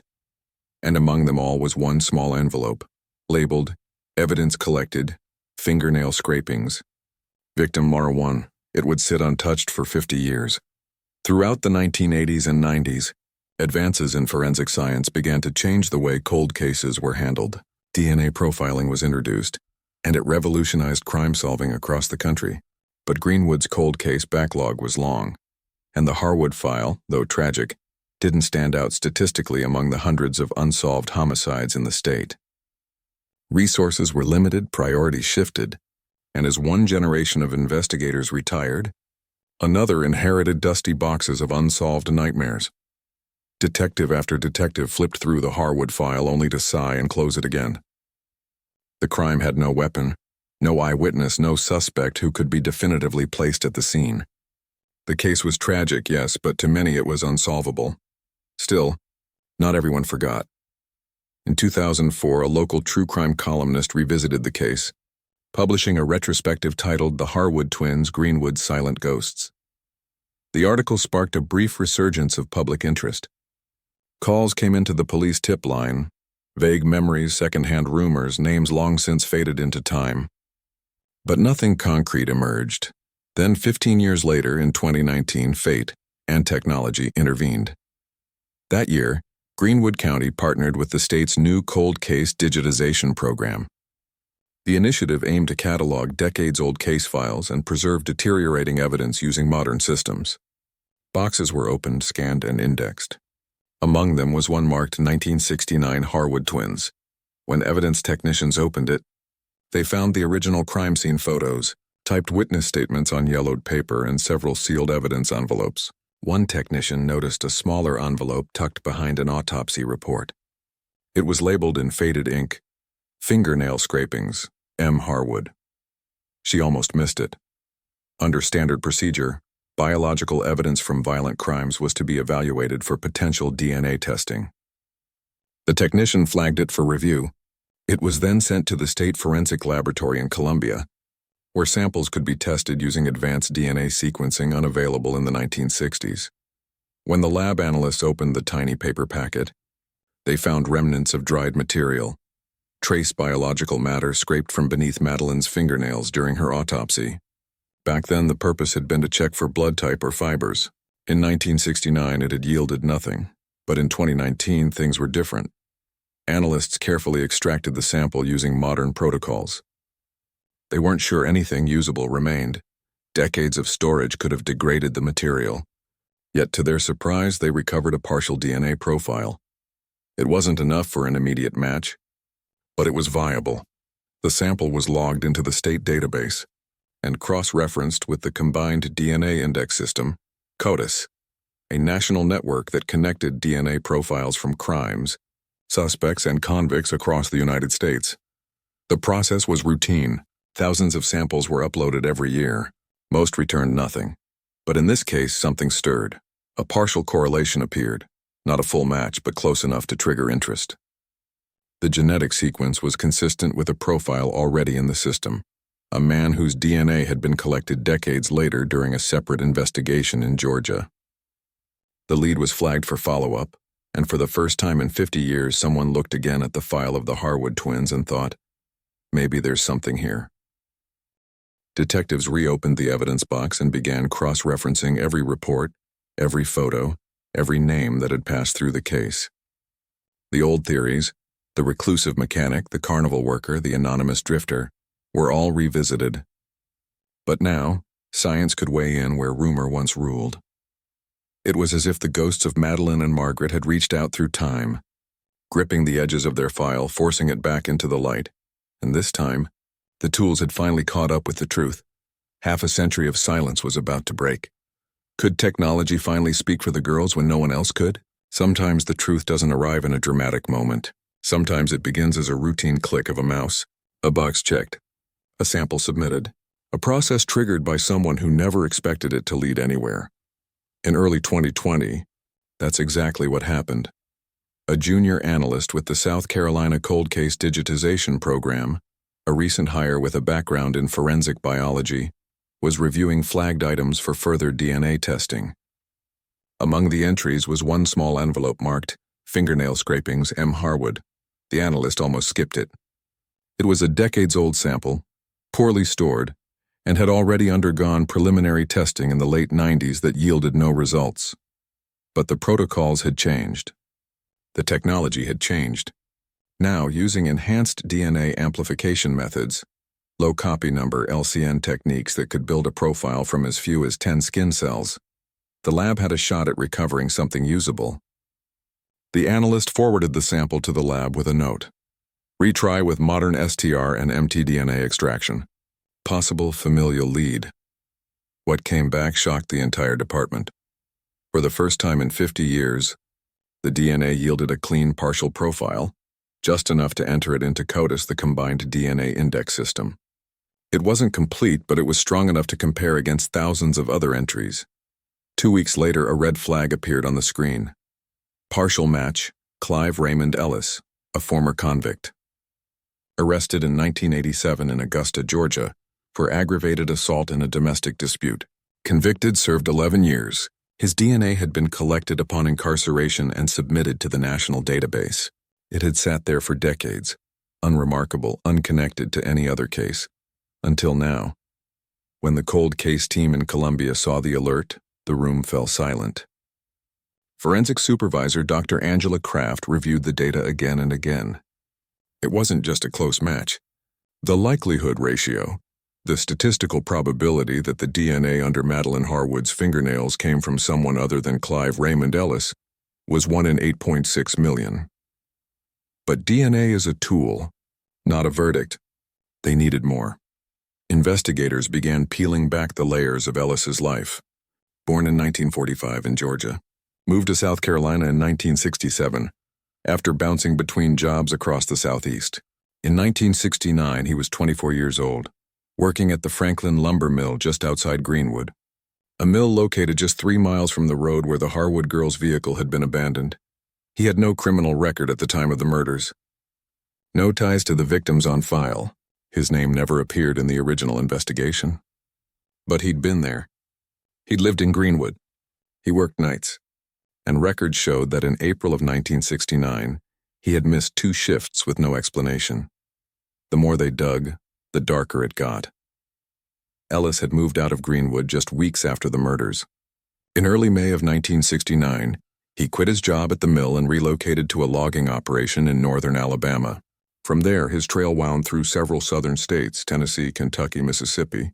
And among them all was one small envelope, labeled "Evidence Collected, Fingernail Scrapings. Victim Mara 1. It would sit untouched for 50 years. Throughout the 1980s and 90s, advances in forensic science began to change the way cold cases were handled. DNA profiling was introduced, and it revolutionized crime solving across the country. But Greenwood's cold case backlog was long, and the Harwood file, though tragic, didn't stand out statistically among the hundreds of unsolved homicides in the state. Resources were limited, priorities shifted, and as one generation of investigators retired, another inherited dusty boxes of unsolved nightmares. Detective after detective flipped through the Harwood file only to sigh and close it again. The crime had no weapon, no eyewitness, no suspect who could be definitively placed at the scene. The case was tragic, yes, but to many it was unsolvable. Still, not everyone forgot. In 2004, a local true crime columnist revisited the case, publishing a retrospective titled The Harwood Twins, Greenwood Silent Ghosts. The article sparked a brief resurgence of public interest. Calls came into the police tip line, vague memories, secondhand rumors, names long since faded into time. But nothing concrete emerged. Then 15 years later, in 2019, fate and technology intervened. That year, Greenwood County partnered with the state's new cold case digitization program. The initiative aimed to catalog decades-old case files and preserve deteriorating evidence using modern systems. Boxes were opened, scanned, and indexed. Among them was one marked 1969 Harwood Twins. When evidence technicians opened it, they found the original crime scene photos, typed witness statements on yellowed paper, and several sealed evidence envelopes. One technician noticed a smaller envelope tucked behind an autopsy report. It was labeled in faded ink, "Fingernail Scrapings, M. Harwood." She almost missed it. Under standard procedure, biological evidence from violent crimes was to be evaluated for potential DNA testing. The technician flagged it for review. It was then sent to the State Forensic Laboratory in Columbia, where samples could be tested using advanced DNA sequencing unavailable in the 1960s. When the lab analysts opened the tiny paper packet, they found remnants of dried material, trace biological matter scraped from beneath Madeline's fingernails during her autopsy. Back then, the purpose had been to check for blood type or fibers. In 1969, it had yielded nothing, but in 2019, things were different. Analysts carefully extracted the sample using modern protocols. They weren't sure anything usable remained. Decades of storage could have degraded the material. Yet to their surprise, they recovered a partial DNA profile. It wasn't enough for an immediate match, but it was viable. The sample was logged into the state database and cross-referenced with the Combined DNA Index System, CODIS, a national network that connected DNA profiles from crimes, suspects, and convicts across the United States. The process was routine. Thousands of samples were uploaded every year. Most returned nothing. But in this case, something stirred. A partial correlation appeared. Not a full match, but close enough to trigger interest. The genetic sequence was consistent with a profile already in the system. A man whose DNA had been collected decades later during a separate investigation in Georgia. The lead was flagged for follow-up, and for the first time in 50 years, someone looked again at the file of the Harwood twins and thought, maybe there's something here. Detectives reopened the evidence box and began cross-referencing every report, every photo, every name that had passed through the case. The old theories, the reclusive mechanic, the carnival worker, the anonymous drifter, were all revisited. But now, science could weigh in where rumor once ruled. It was as if the ghosts of Madeline and Margaret had reached out through time, gripping the edges of their file, forcing it back into the light. And this time, the tools had finally caught up with the truth. Half a century of silence was about to break. Could technology finally speak for the girls when no one else could? Sometimes the truth doesn't arrive in a dramatic moment. Sometimes it begins as a routine click of a mouse, a box checked, a sample submitted, a process triggered by someone who never expected it to lead anywhere. In early 2020, that's exactly what happened. A junior analyst with the South Carolina Cold Case Digitization Program, a recent hire with a background in forensic biology, was reviewing flagged items for further DNA testing. Among the entries was one small envelope marked, "Fingernail Scrapings, M. Harwood." The analyst almost skipped it. It was a decades-old sample, poorly stored, and had already undergone preliminary testing in the late 90s that yielded no results. But the protocols had changed. The technology had changed. Now, using enhanced DNA amplification methods, low copy number LCN techniques that could build a profile from as few as 10 skin cells, the lab had a shot at recovering something usable. The analyst forwarded the sample to the lab with a note. Retry with modern STR and mtDNA extraction. Possible familial lead. What came back shocked the entire department. For the first time in 50 years, The DNA yielded a clean partial profile, just enough to enter it into CODIS, the Combined DNA Index System. It wasn't complete, but it was strong enough to compare against thousands of other entries. 2 weeks later, a red flag appeared on the screen. Partial match, Clive Raymond Ellis, a former convict. Arrested in 1987 in Augusta, Georgia, for aggravated assault in a domestic dispute. Convicted, served 11 years. His DNA had been collected upon incarceration and submitted to the national database. It had sat there for decades, unremarkable, unconnected to any other case. Until now. When the cold case team in Columbia saw the alert, the room fell silent. Forensic supervisor Dr. Angela Kraft reviewed the data again and again. It wasn't just a close match. The likelihood ratio, the statistical probability that the DNA under Madeline Harwood's fingernails came from someone other than Clive Raymond Ellis, was 1 in 8.6 million. But DNA is a tool, not a verdict. They needed more. Investigators began peeling back the layers of Ellis's life. Born in 1945 in Georgia, moved to South Carolina in 1967, after bouncing between jobs across the Southeast. In 1969, he was 24 years old, working at the Franklin Lumber Mill just outside Greenwood, a mill located just 3 miles from the road where the Harwood girls' vehicle had been abandoned. He had no criminal record at the time of the murders. No ties to the victims on file. His name never appeared in the original investigation. But he'd been there. He'd lived in Greenwood. He worked nights. And records showed that in April of 1969, he had missed 2 shifts with no explanation. The more they dug, the darker it got. Ellis had moved out of Greenwood just weeks after the murders. In early May of 1969, he quit his job at the mill and relocated to a logging operation in northern Alabama. From there, his trail wound through several southern states, Tennessee, Kentucky, Mississippi.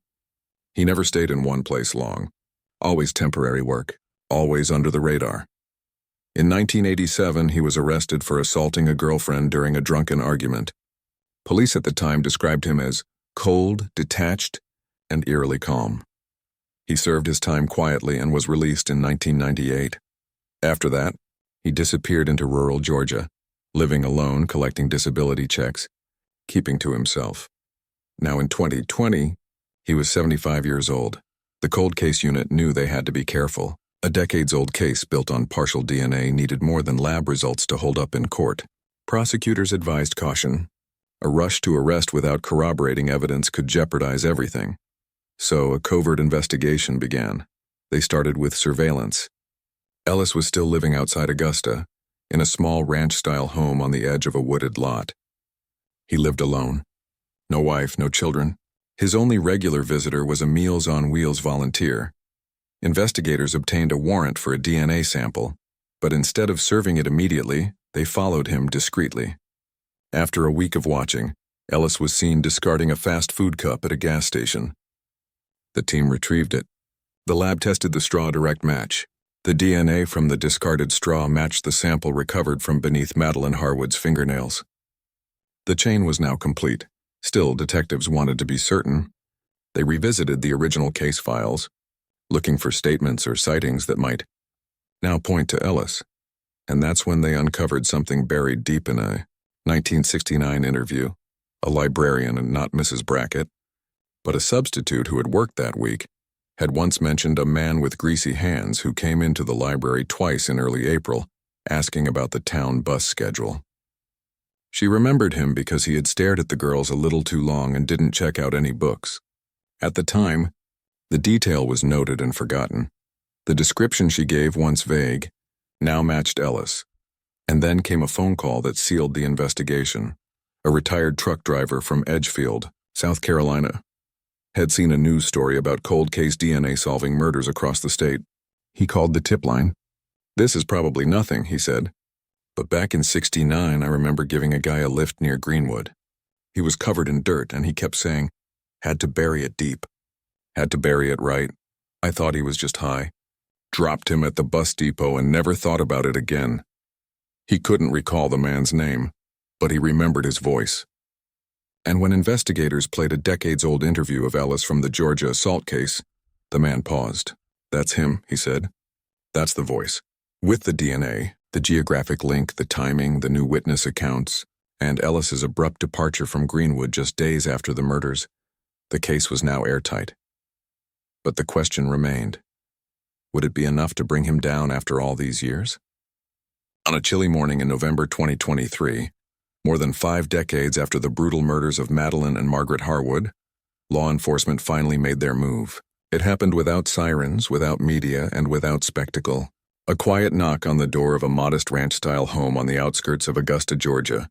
He never stayed in one place long. Always temporary work, always under the radar. In 1987, he was arrested for assaulting a girlfriend during a drunken argument. Police at the time described him as cold, detached, and eerily calm. He served his time quietly and was released in 1998. After that, he disappeared into rural Georgia, living alone, collecting disability checks, keeping to himself. Now in 2020, he was 75 years old. The cold case unit knew they had to be careful. A decades-old case built on partial DNA needed more than lab results to hold up in court. Prosecutors advised caution. A rush to arrest without corroborating evidence could jeopardize everything. So a covert investigation began. They started with surveillance. Ellis was still living outside Augusta, in a small ranch-style home on the edge of a wooded lot. He lived alone. No wife, no children. His only regular visitor was a Meals on Wheels volunteer. Investigators obtained a warrant for a DNA sample, but instead of serving it immediately, they followed him discreetly. After a week of watching, Ellis was seen discarding a fast food cup at a gas station. The team retrieved it. The lab tested the straw direct match. The DNA from the discarded straw matched the sample recovered from beneath Madeline Harwood's fingernails. The chain was now complete. Still, detectives wanted to be certain. They revisited the original case files, looking for statements or sightings that might now point to Ellis. And that's when they uncovered something buried deep in a 1969 interview. A librarian, and not Mrs. Brackett, but a substitute who had worked that week, had once mentioned a man with greasy hands who came into the library twice in early April, asking about the town bus schedule. She remembered him because he had stared at the girls a little too long and didn't check out any books. At the time, the detail was noted and forgotten. The description she gave, once vague, now matched Ellis. And then came a phone call that sealed the investigation. A retired truck driver from Edgefield, South Carolina, had seen a news story about cold case DNA solving murders across the state. He called the tip line. "This is probably nothing," he said. "But back in '69, I remember giving a guy a lift near Greenwood. He was covered in dirt and he kept saying, 'Had to bury it deep. Had to bury it right.' I thought he was just high. Dropped him at the bus depot and never thought about it again." He couldn't recall the man's name, but he remembered his voice. And when investigators played a decades-old interview of Ellis from the Georgia assault case, the man paused. "That's him," he said. "That's the voice. With the DNA, The geographic link, the timing, the new witness accounts, and Ellis's abrupt departure from Greenwood just days after the murders, the case was now airtight. But the question remained. Would it be enough to bring him down after all these years? On a chilly morning in November 2023, more than 5 decades after the brutal murders of Madeline and Margaret Harwood, law enforcement finally made their move. It happened without sirens, without media, and without spectacle. A quiet knock on the door of a modest ranch-style home on the outskirts of Augusta, Georgia,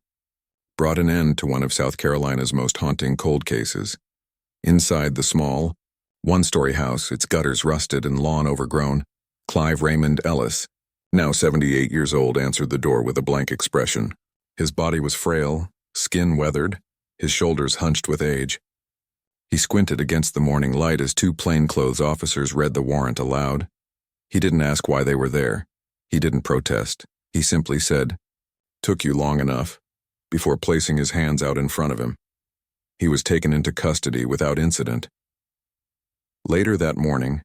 brought an end to one of South Carolina's most haunting cold cases. Inside the small, one-story house, its gutters rusted and lawn overgrown, Clive Raymond Ellis, now 78 years old, answered the door with a blank expression. His body was frail, skin weathered, his shoulders hunched with age. He squinted against the morning light as 2 plainclothes officers read the warrant aloud. He didn't ask why they were there. He didn't protest. He simply said, "Took you long enough," before placing his hands out in front of him. He was taken into custody without incident. Later that morning,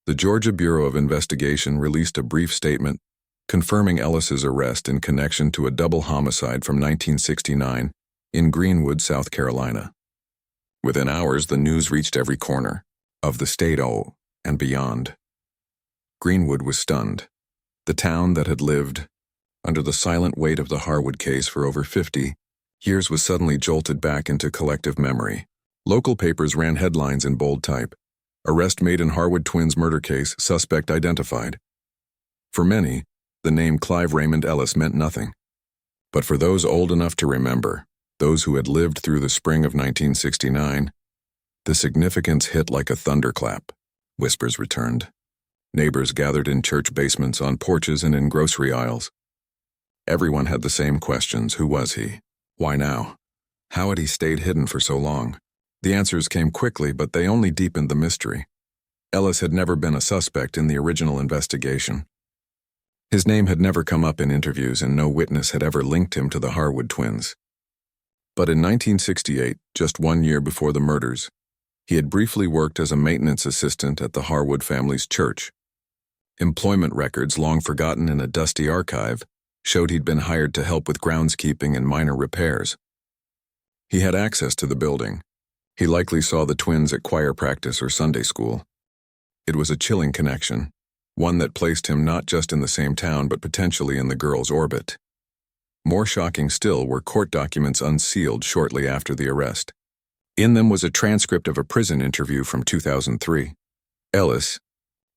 the Georgia Bureau of Investigation released a brief statement confirming Ellis's arrest in connection to a double homicide from 1969 in Greenwood, South Carolina. Within hours, the news reached every corner of the state and beyond. Greenwood was stunned. The town that had lived under the silent weight of the Harwood case for over 50 years was suddenly jolted back into collective memory. Local papers ran headlines in bold type. "Arrest made in Harwood twins murder case, suspect identified." For many, the name Clive Raymond Ellis meant nothing. But for those old enough to remember, those who had lived through the spring of 1969, the significance hit like a thunderclap. Whispers returned. Neighbors gathered in church basements, on porches, and in grocery aisles. Everyone had the same questions. Who was he? Why now? How had he stayed hidden for so long? The answers came quickly, but they only deepened the mystery. Ellis had never been a suspect in the original investigation. His name had never come up in interviews, and no witness had ever linked him to the Harwood twins. But in 1968, just 1 year before the murders, he had briefly worked as a maintenance assistant at the Harwood family's church. Employment records, long forgotten in a dusty archive, showed he'd been hired to help with groundskeeping and minor repairs. He had access to the building. He likely saw the twins at choir practice or Sunday school. It was a chilling connection, one that placed him not just in the same town but potentially in the girls' orbit. More shocking still were court documents unsealed shortly after the arrest. In them was a transcript of a prison interview from 2003. Ellis,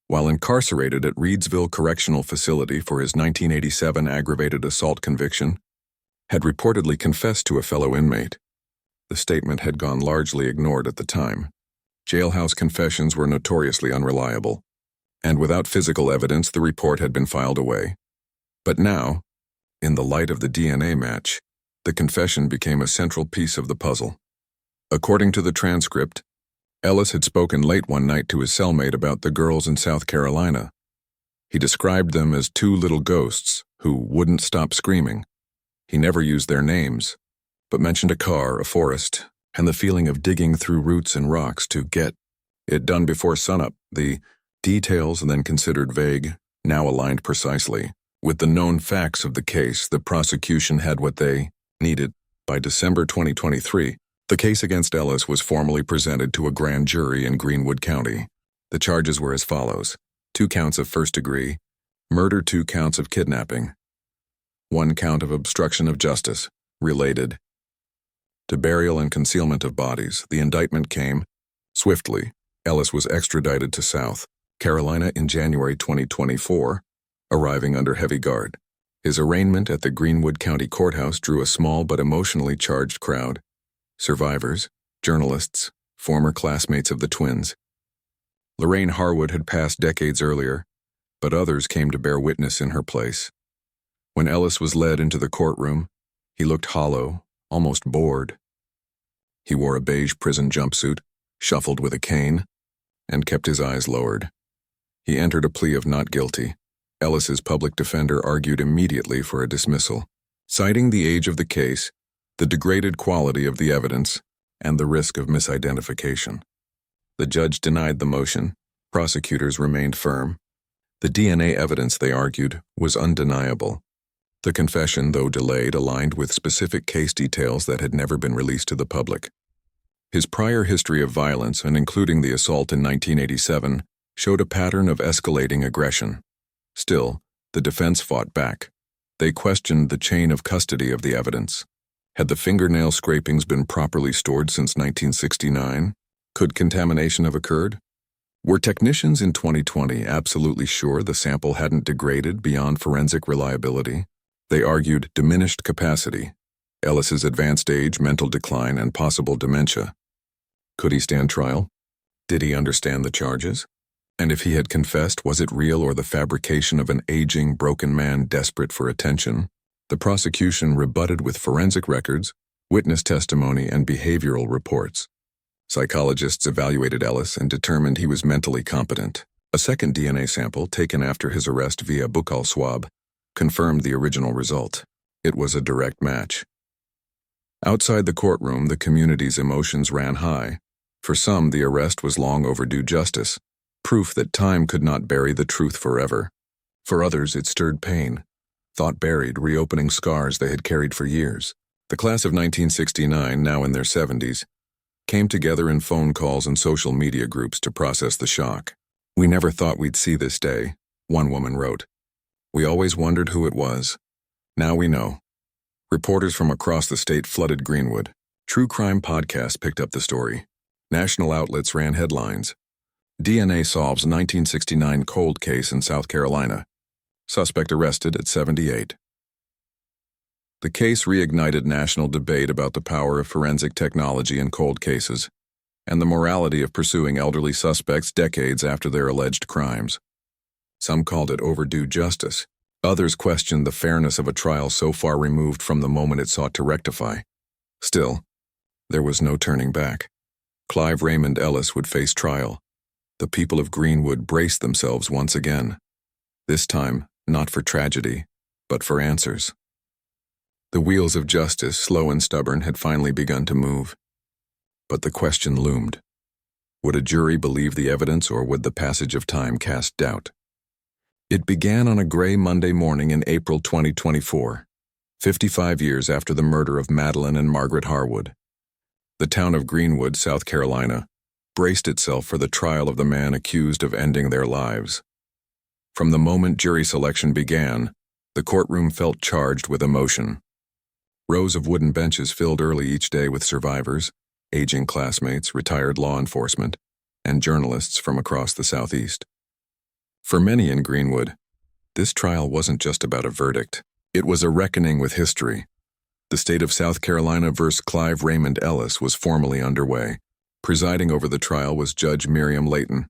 while incarcerated at Reedsville Correctional Facility for his 1987 aggravated assault conviction, had reportedly confessed to a fellow inmate. The statement had gone largely ignored at the time. Jailhouse confessions were notoriously unreliable, and without physical evidence, the report had been filed away. But now, in the light of the DNA match, the confession became a central piece of the puzzle. According to the transcript, Ellis had spoken late one night to his cellmate about the girls in South Carolina. He described them as 2 little ghosts who wouldn't stop screaming. He never used their names, but mentioned a car, a forest, and the feeling of digging through roots and rocks to get it done before sunup. The details, then considered vague, now aligned precisely with the known facts of the case. The prosecution had what they needed. By December 2023, the case against Ellis was formally presented to a grand jury in Greenwood County. The charges were as follows: 2 counts of first-degree murder, 2 counts of kidnapping, 1 count of obstruction of justice, related to burial and concealment of bodies. The indictment came swiftly. Ellis was extradited to South Carolina in January 2024, arriving under heavy guard. His arraignment at the Greenwood County Courthouse drew a small but emotionally charged crowd. Survivors, journalists, former classmates of the twins. Lorraine Harwood had passed decades earlier, but others came to bear witness in her place. When Ellis was led into the courtroom, he looked hollow, almost bored. He wore a beige prison jumpsuit, shuffled with a cane, and kept his eyes lowered. He entered a plea of not guilty. Ellis's public defender argued immediately for a dismissal, citing the age of the case, the degraded quality of the evidence, and the risk of misidentification. The judge denied the motion. Prosecutors remained firm. The DNA evidence, they argued, was undeniable. The confession, though delayed, aligned with specific case details that had never been released to the public. His prior history of violence, and including the assault in 1987, showed a pattern of escalating aggression. Still, the defense fought back. They questioned the chain of custody of the evidence. Had the fingernail scrapings been properly stored since 1969? Could contamination have occurred? Were technicians in 2020 absolutely sure the sample hadn't degraded beyond forensic reliability? They argued diminished capacity, Ellis's advanced age, mental decline, and possible dementia. Could he stand trial? Did he understand the charges? And if he had confessed, was it real or the fabrication of an aging, broken man desperate for attention? The prosecution rebutted with forensic records, witness testimony, and behavioral reports. Psychologists evaluated Ellis and determined he was mentally competent. A second DNA sample, taken after his arrest via buccal swab, confirmed the original result. It was a direct match. Outside the courtroom, the community's emotions ran high. For some, the arrest was long overdue justice, proof that time could not bury the truth forever. For others, it stirred pain, thought buried, reopening scars they had carried for years. The class of 1969, now in their 70s, came together in phone calls and social media groups to process the shock. "We never thought we'd see this day," one woman wrote. "We always wondered who it was. Now we know." Reporters from across the state flooded Greenwood. True crime podcasts picked up the story. National outlets ran headlines. DNA solves 1969 cold case in South Carolina. Suspect arrested at 78. The case reignited national debate about the power of forensic technology in cold cases and the morality of pursuing elderly suspects decades after their alleged crimes. Some called it overdue justice. Others questioned the fairness of a trial so far removed from the moment it sought to rectify. Still, there was no turning back. Clive Raymond Ellis would face trial. The people of Greenwood braced themselves once again. This time, not for tragedy, but for answers. The wheels of justice, slow and stubborn, had finally begun to move. But the question loomed. Would a jury believe the evidence, or would the passage of time cast doubt? It began on a gray Monday morning in April 2024, 55 years after the murder of Madeline and Margaret Harwood. The town of Greenwood, South Carolina, braced itself for the trial of the man accused of ending their lives. From the moment jury selection began, the courtroom felt charged with emotion. Rows of wooden benches filled early each day with survivors, aging classmates, retired law enforcement, and journalists from across the Southeast. For many in Greenwood, this trial wasn't just about a verdict. It was a reckoning with history. The state of South Carolina versus Clive Raymond Ellis was formally underway. Presiding over the trial was Judge Miriam Layton,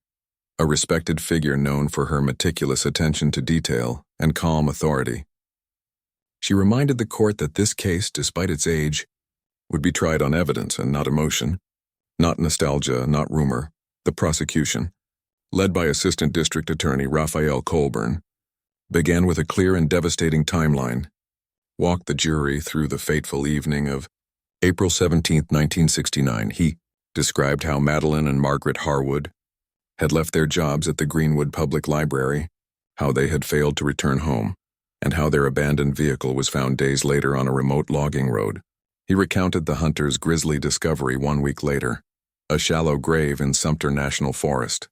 a respected figure known for her meticulous attention to detail and calm authority. She reminded the court that this case, despite its age, would be tried on evidence and not emotion, not nostalgia, not rumor. The prosecution, led by Assistant District Attorney Raphael Colburn, began with a clear and devastating timeline, walked the jury through the fateful evening of April 17, 1969. He described how Madeline and Margaret Harwood had left their jobs at the Greenwood Public Library, how they had failed to return home, and how their abandoned vehicle was found days later on a remote logging road. He recounted the hunters' grisly discovery 1 week later, a shallow grave in Sumter National Forest.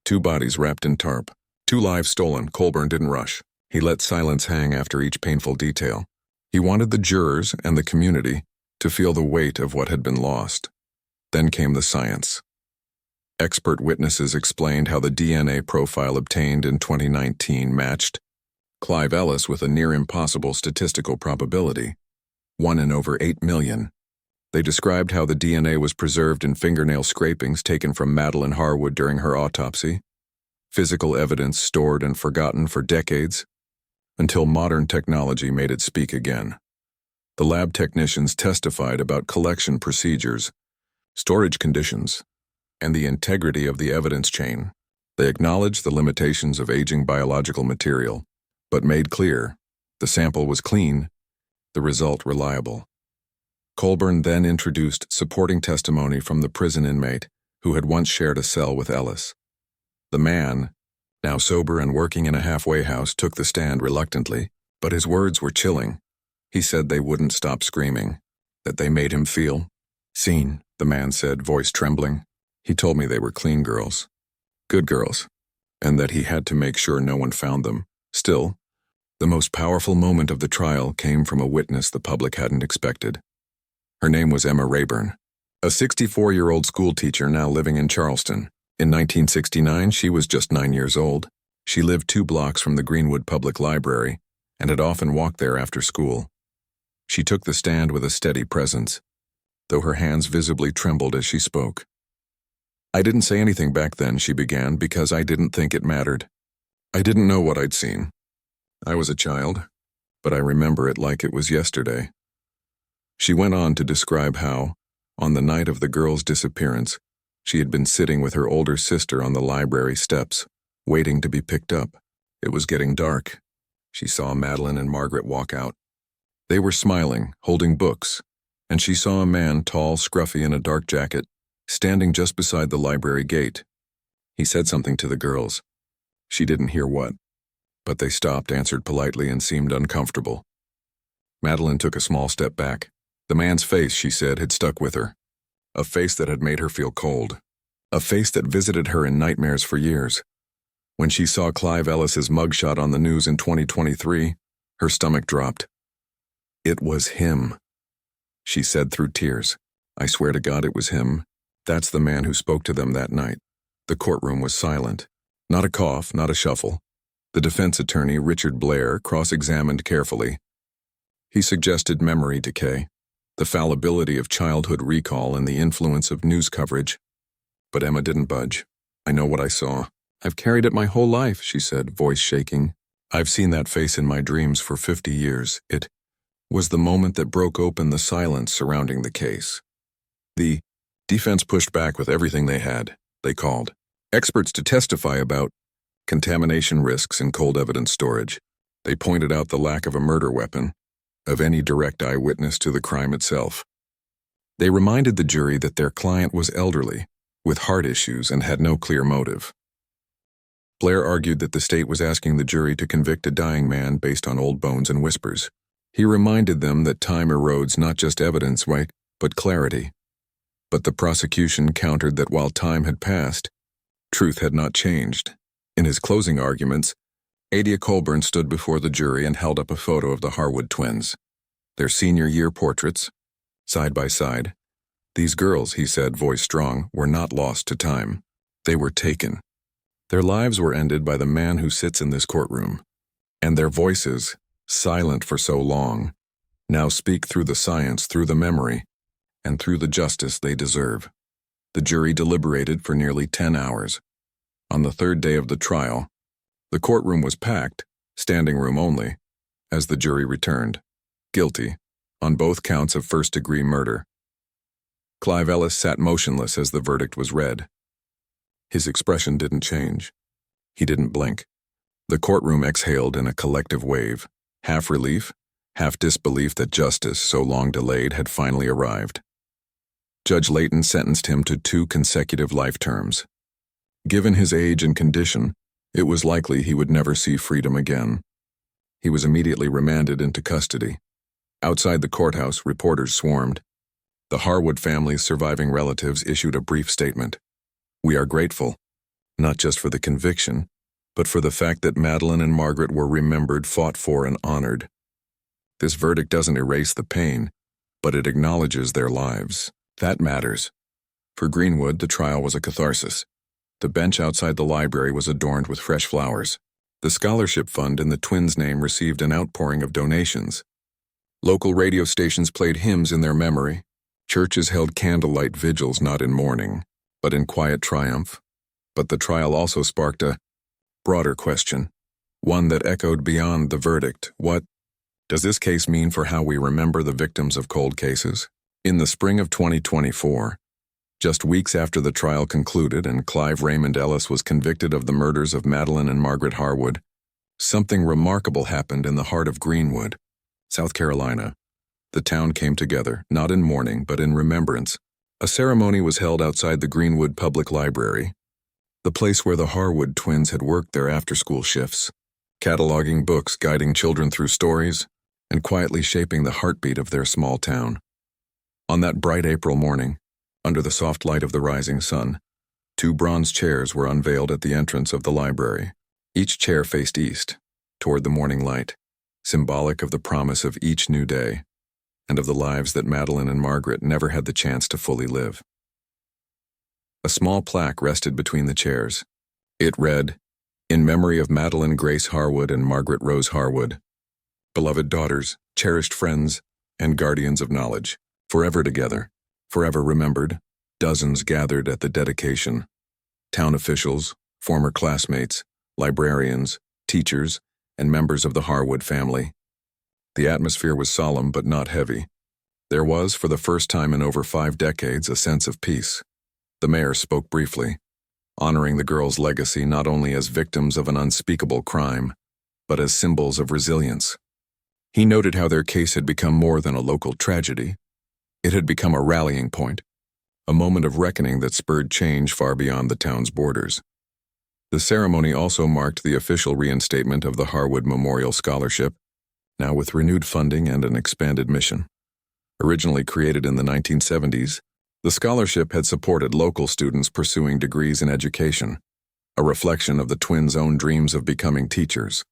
2 bodies wrapped in tarp, 2 lives stolen. Colburn didn't rush. He let silence hang after each painful detail. He wanted the jurors and the community to feel the weight of what had been lost. Then came the science. Expert witnesses explained how the DNA profile obtained in 2019 matched Clive Ellis with a near-impossible statistical probability, 1 in over 8 million. They described how the DNA was preserved in fingernail scrapings taken from Madeline Harwood during her autopsy, physical evidence stored and forgotten for decades, until modern technology made it speak again. The lab technicians testified about collection procedures, storage conditions, and the integrity of the evidence chain. They acknowledged the limitations of aging biological material, but made clear the sample was clean, the result reliable. Colburn then introduced supporting testimony from the prison inmate who had once shared a cell with Ellis. The man, now sober and working in a halfway house, took the stand reluctantly. But his words were chilling. He said they wouldn't stop screaming, that they made him feel seen, the man said, voice trembling. He told me they were clean girls, good girls, and that he had to make sure no one found them. Still, the most powerful moment of the trial came from a witness the public hadn't expected. Her name was Emma Rayburn, a 64-year-old schoolteacher now living in Charleston. In 1969, she was just 9 years old. She lived 2 blocks from the Greenwood Public Library and had often walked there after school. She took the stand with a steady presence, though her hands visibly trembled as she spoke. "I didn't say anything back then," she began, "because I didn't think it mattered. I didn't know what I'd seen. I was a child, but I remember it like it was yesterday." She went on to describe how, on the night of the girl's disappearance, she had been sitting with her older sister on the library steps, waiting to be picked up. It was getting dark. She saw Madeline and Margaret walk out. They were smiling, holding books, and she saw a man, tall, scruffy, in a dark jacket, standing just beside the library gate. He said something to the girls. She didn't hear what, but they stopped, answered politely, and seemed uncomfortable. Madeline took a small step back. The man's face, she said, had stuck with her. A face that had made her feel cold. A face that visited her in nightmares for years. When she saw Clive Ellis's mugshot on the news in 2023, her stomach dropped. It was him, she said through tears. "I swear to God it was him. That's the man who spoke to them that night." The courtroom was silent. Not a cough, not a shuffle. The defense attorney, Richard Blair, cross-examined carefully. He suggested memory decay, the fallibility of childhood recall, and the influence of news coverage. But Emma didn't budge. "I know what I saw. I've carried it my whole life," she said, voice shaking. "I've seen that face in my dreams for 50 years. It was the moment that broke open the silence surrounding the case." The defense pushed back with everything they had. They called experts to testify about contamination risks in cold evidence storage. They pointed out the lack of a murder weapon, of any direct eyewitness to the crime itself. They reminded the jury that their client was elderly, with heart issues, and had no clear motive. Blair argued that the state was asking the jury to convict a dying man based on old bones and whispers. He reminded them that time erodes not just evidence, right, but clarity. But the prosecution countered that while time had passed, truth had not changed. In his closing arguments, Adia Colburn stood before the jury and held up a photo of the Harwood twins, their senior year portraits, side by side. "These girls," he said, voice strong, "were not lost to time. They were taken. Their lives were ended by the man who sits in this courtroom. And their voices, silent for so long, now speak through the science, through the memory, and through the justice they deserve." The jury deliberated for nearly 10 hours. On the third day of the trial, the courtroom was packed, standing room only, as the jury returned, guilty, on both counts of first-degree murder. Clive Ellis sat motionless as the verdict was read. His expression didn't change. He didn't blink. The courtroom exhaled in a collective wave, half relief, half disbelief that justice, so long delayed, had finally arrived. Judge Layton sentenced him to 2 consecutive life terms. Given his age and condition, it was likely he would never see freedom again. He was immediately remanded into custody. Outside the courthouse, reporters swarmed. The Harwood family's surviving relatives issued a brief statement. "We are grateful, not just for the conviction, but for the fact that Madeline and Margaret were remembered, fought for, and honored. This verdict doesn't erase the pain, but it acknowledges their lives. That matters." For Greenwood, the trial was a catharsis. The bench outside the library was adorned with fresh flowers. The scholarship fund in the twins' name received an outpouring of donations. Local radio stations played hymns in their memory. Churches held candlelight vigils, not in mourning, but in quiet triumph. But the trial also sparked a broader question, one that echoed beyond the verdict. What does this case mean for how we remember the victims of cold cases? In the spring of 2024, just weeks after the trial concluded and Clive Raymond Ellis was convicted of the murders of Madeline and Margaret Harwood, something remarkable happened in the heart of Greenwood, South Carolina. The town came together, not in mourning, but in remembrance. A ceremony was held outside the Greenwood Public Library, the place where the Harwood twins had worked their after-school shifts. cataloging books, guiding children through stories, and quietly shaping the heartbeat of their small town. On that bright April morning, under the soft light of the rising sun, 2 bronze chairs were unveiled at the entrance of the library. Each chair faced east, toward the morning light, symbolic of the promise of each new day, and of the lives that Madeline and Margaret never had the chance to fully live. A small plaque rested between the chairs. It read, "In memory of Madeline Grace Harwood and Margaret Rose Harwood, beloved daughters, cherished friends, and guardians of knowledge, forever together, forever remembered." Dozens gathered at the dedication. Town officials, former classmates, librarians, teachers, and members of the Harwood family. The atmosphere was solemn but not heavy. There was, for the first time in over 5 decades, a sense of peace. The mayor spoke briefly, honoring the girls' legacy not only as victims of an unspeakable crime, but as symbols of resilience. He noted how their case had become more than a local tragedy. It had become a rallying point, a moment of reckoning that spurred change far beyond the town's borders. The ceremony also marked the official reinstatement of the Harwood Memorial Scholarship, now with renewed funding and an expanded mission. Originally created in the 1970s, the scholarship had supported local students pursuing degrees in education, a reflection of the twins' own dreams of becoming teachers.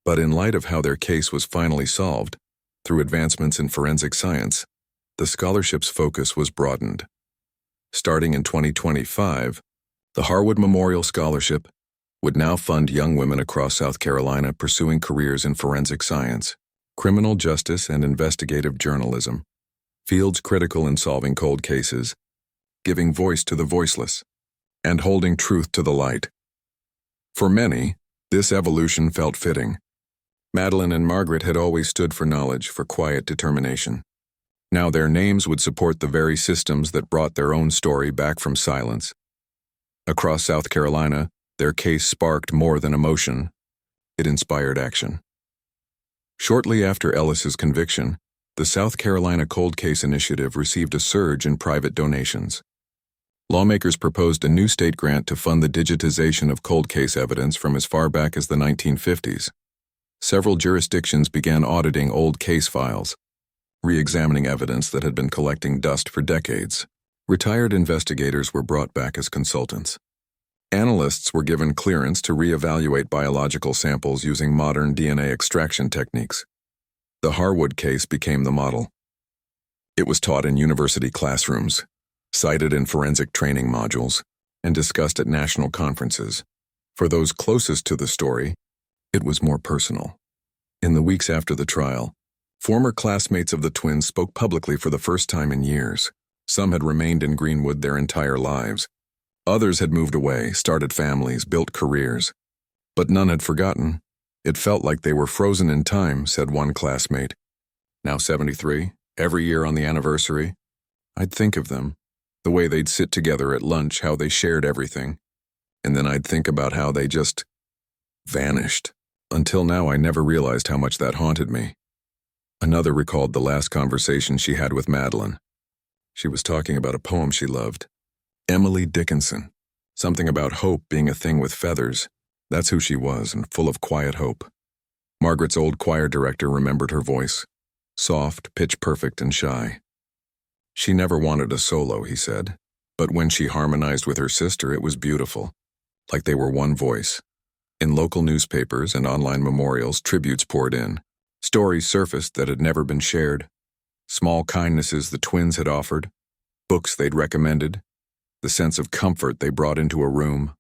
But in light of how their case was finally solved, through advancements in forensic science, the scholarship's focus was broadened. Starting in 2025, the Harwood Memorial Scholarship would now fund young women across South Carolina pursuing careers in forensic science, criminal justice, and investigative journalism, fields critical in solving cold cases, giving voice to the voiceless, and holding truth to the light. For many, this evolution felt fitting. Madeline and Margaret had always stood for knowledge, for quiet determination. Now their names would support the very systems that brought their own story back from silence. Across South Carolina, their case sparked more than emotion. It inspired action. Shortly after Ellis's conviction, the South Carolina Cold Case Initiative received a surge in private donations. Lawmakers proposed a new state grant to fund the digitization of cold case evidence from as far back as the 1950s. Several jurisdictions began auditing old case files, re-examining evidence that had been collecting dust for decades. Retired investigators were brought back as consultants. Analysts were given clearance to re-evaluate biological samples using modern DNA extraction techniques. The Harwood case became the model. It was taught in university classrooms, cited in forensic training modules, and discussed at national conferences. For those closest to the story, it was more personal. In the weeks after the trial, former classmates of the twins spoke publicly for the first time in years. Some had remained in Greenwood their entire lives. Others had moved away, started families, built careers. But none had forgotten. It felt like they were frozen in time, said one classmate. Now 73, every year on the anniversary, I'd think of them, the way they'd sit together at lunch, how they shared everything. And then I'd think about how they just vanished. Until now, I never realized how much that haunted me. Another recalled the last conversation she had with Madeline. She was talking about a poem she loved. Emily Dickinson. Something about hope being a thing with feathers. That's who she was, and full of quiet hope. Margaret's old choir director remembered her voice. Soft, pitch-perfect, and shy. She never wanted a solo, he said. But when she harmonized with her sister, it was beautiful. Like they were one voice. In local newspapers and online memorials, tributes poured in. Stories surfaced that had never been shared. Small kindnesses the twins had offered. Books they'd recommended. The sense of comfort they brought into a room.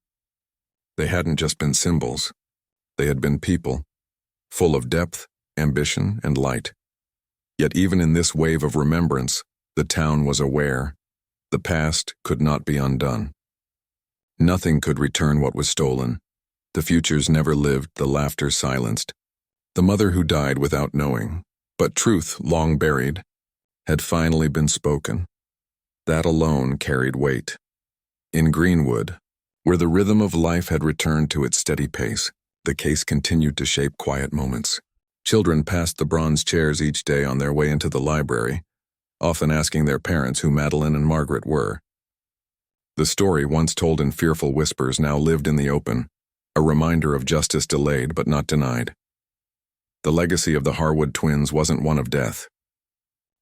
They hadn't just been symbols. They had been people, full of depth, ambition, and light. Yet even in this wave of remembrance, the town was aware. The past could not be undone. Nothing could return what was stolen. The futures never lived, the laughter silenced. The mother who died without knowing, but truth long buried, had finally been spoken. That alone carried weight. In Greenwood, where the rhythm of life had returned to its steady pace, the case continued to shape quiet moments. Children passed the bronze chairs each day on their way into the library, often asking their parents who Madeline and Margaret were. The story, once told in fearful whispers, now lived in the open, a reminder of justice delayed but not denied. The legacy of the Harwood twins wasn't one of death.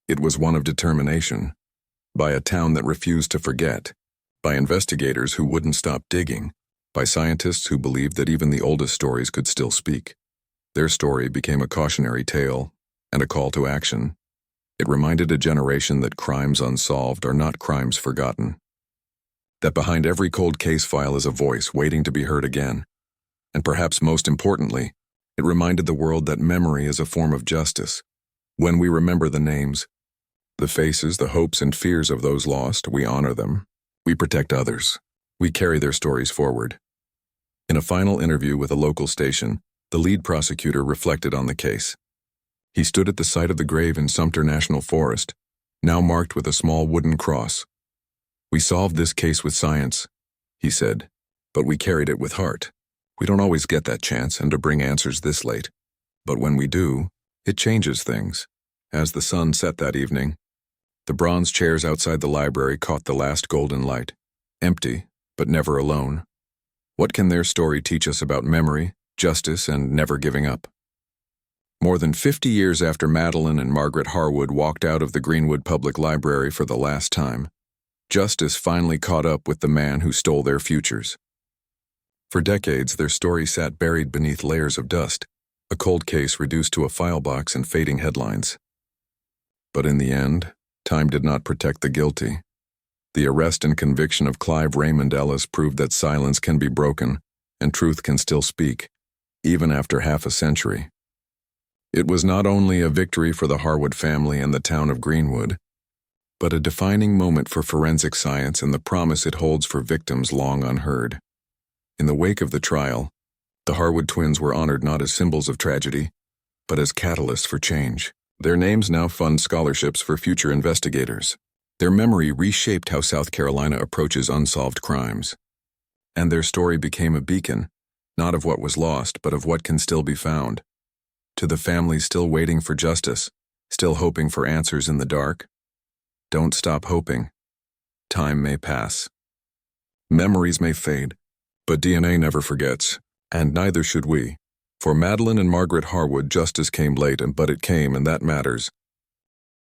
It was one of determination, by a town that refused to forget, by investigators who wouldn't stop digging, by scientists who believed that even the oldest stories could still speak. Their story became a cautionary tale and a call to action. It reminded a generation that crimes unsolved are not crimes forgotten. That behind every cold case file is a voice waiting to be heard again. And perhaps most importantly, it reminded the world that memory is a form of justice. When we remember the names, the faces, the hopes and fears of those lost, we honor them. We protect others. We carry their stories forward. In a final interview with a local station, the lead prosecutor reflected on the case. He stood at the site of the grave in Sumter National Forest, now marked with a small wooden cross. "We solved this case with science," he said, "but we carried it with heart. We don't always get that chance and to bring answers this late. But when we do, it changes things." As the sun set that evening, the bronze chairs outside the library caught the last golden light, empty, but never alone. What can their story teach us about memory, justice, and never giving up? More than 50 years after Madeline and Margaret Harwood walked out of the Greenwood Public Library for the last time, justice finally caught up with the man who stole their futures. For decades, their story sat buried beneath layers of dust, a cold case reduced to a file box and fading headlines. But in the end, time did not protect the guilty. The arrest and conviction of Clive Raymond Ellis proved that silence can be broken and truth can still speak, even after half a century. It was not only a victory for the Harwood family and the town of Greenwood, but a defining moment for forensic science and the promise it holds for victims long unheard. In the wake of the trial, the Harwood twins were honored not as symbols of tragedy, but as catalysts for change. Their names now fund scholarships for future investigators. Their memory reshaped how South Carolina approaches unsolved crimes. And their story became a beacon, not of what was lost, but of what can still be found. To the families still waiting for justice, still hoping for answers in the dark, don't stop hoping. Time may pass. Memories may fade, but DNA never forgets, and neither should we. For Madeline and Margaret Harwood, justice came late, but it came, and that matters.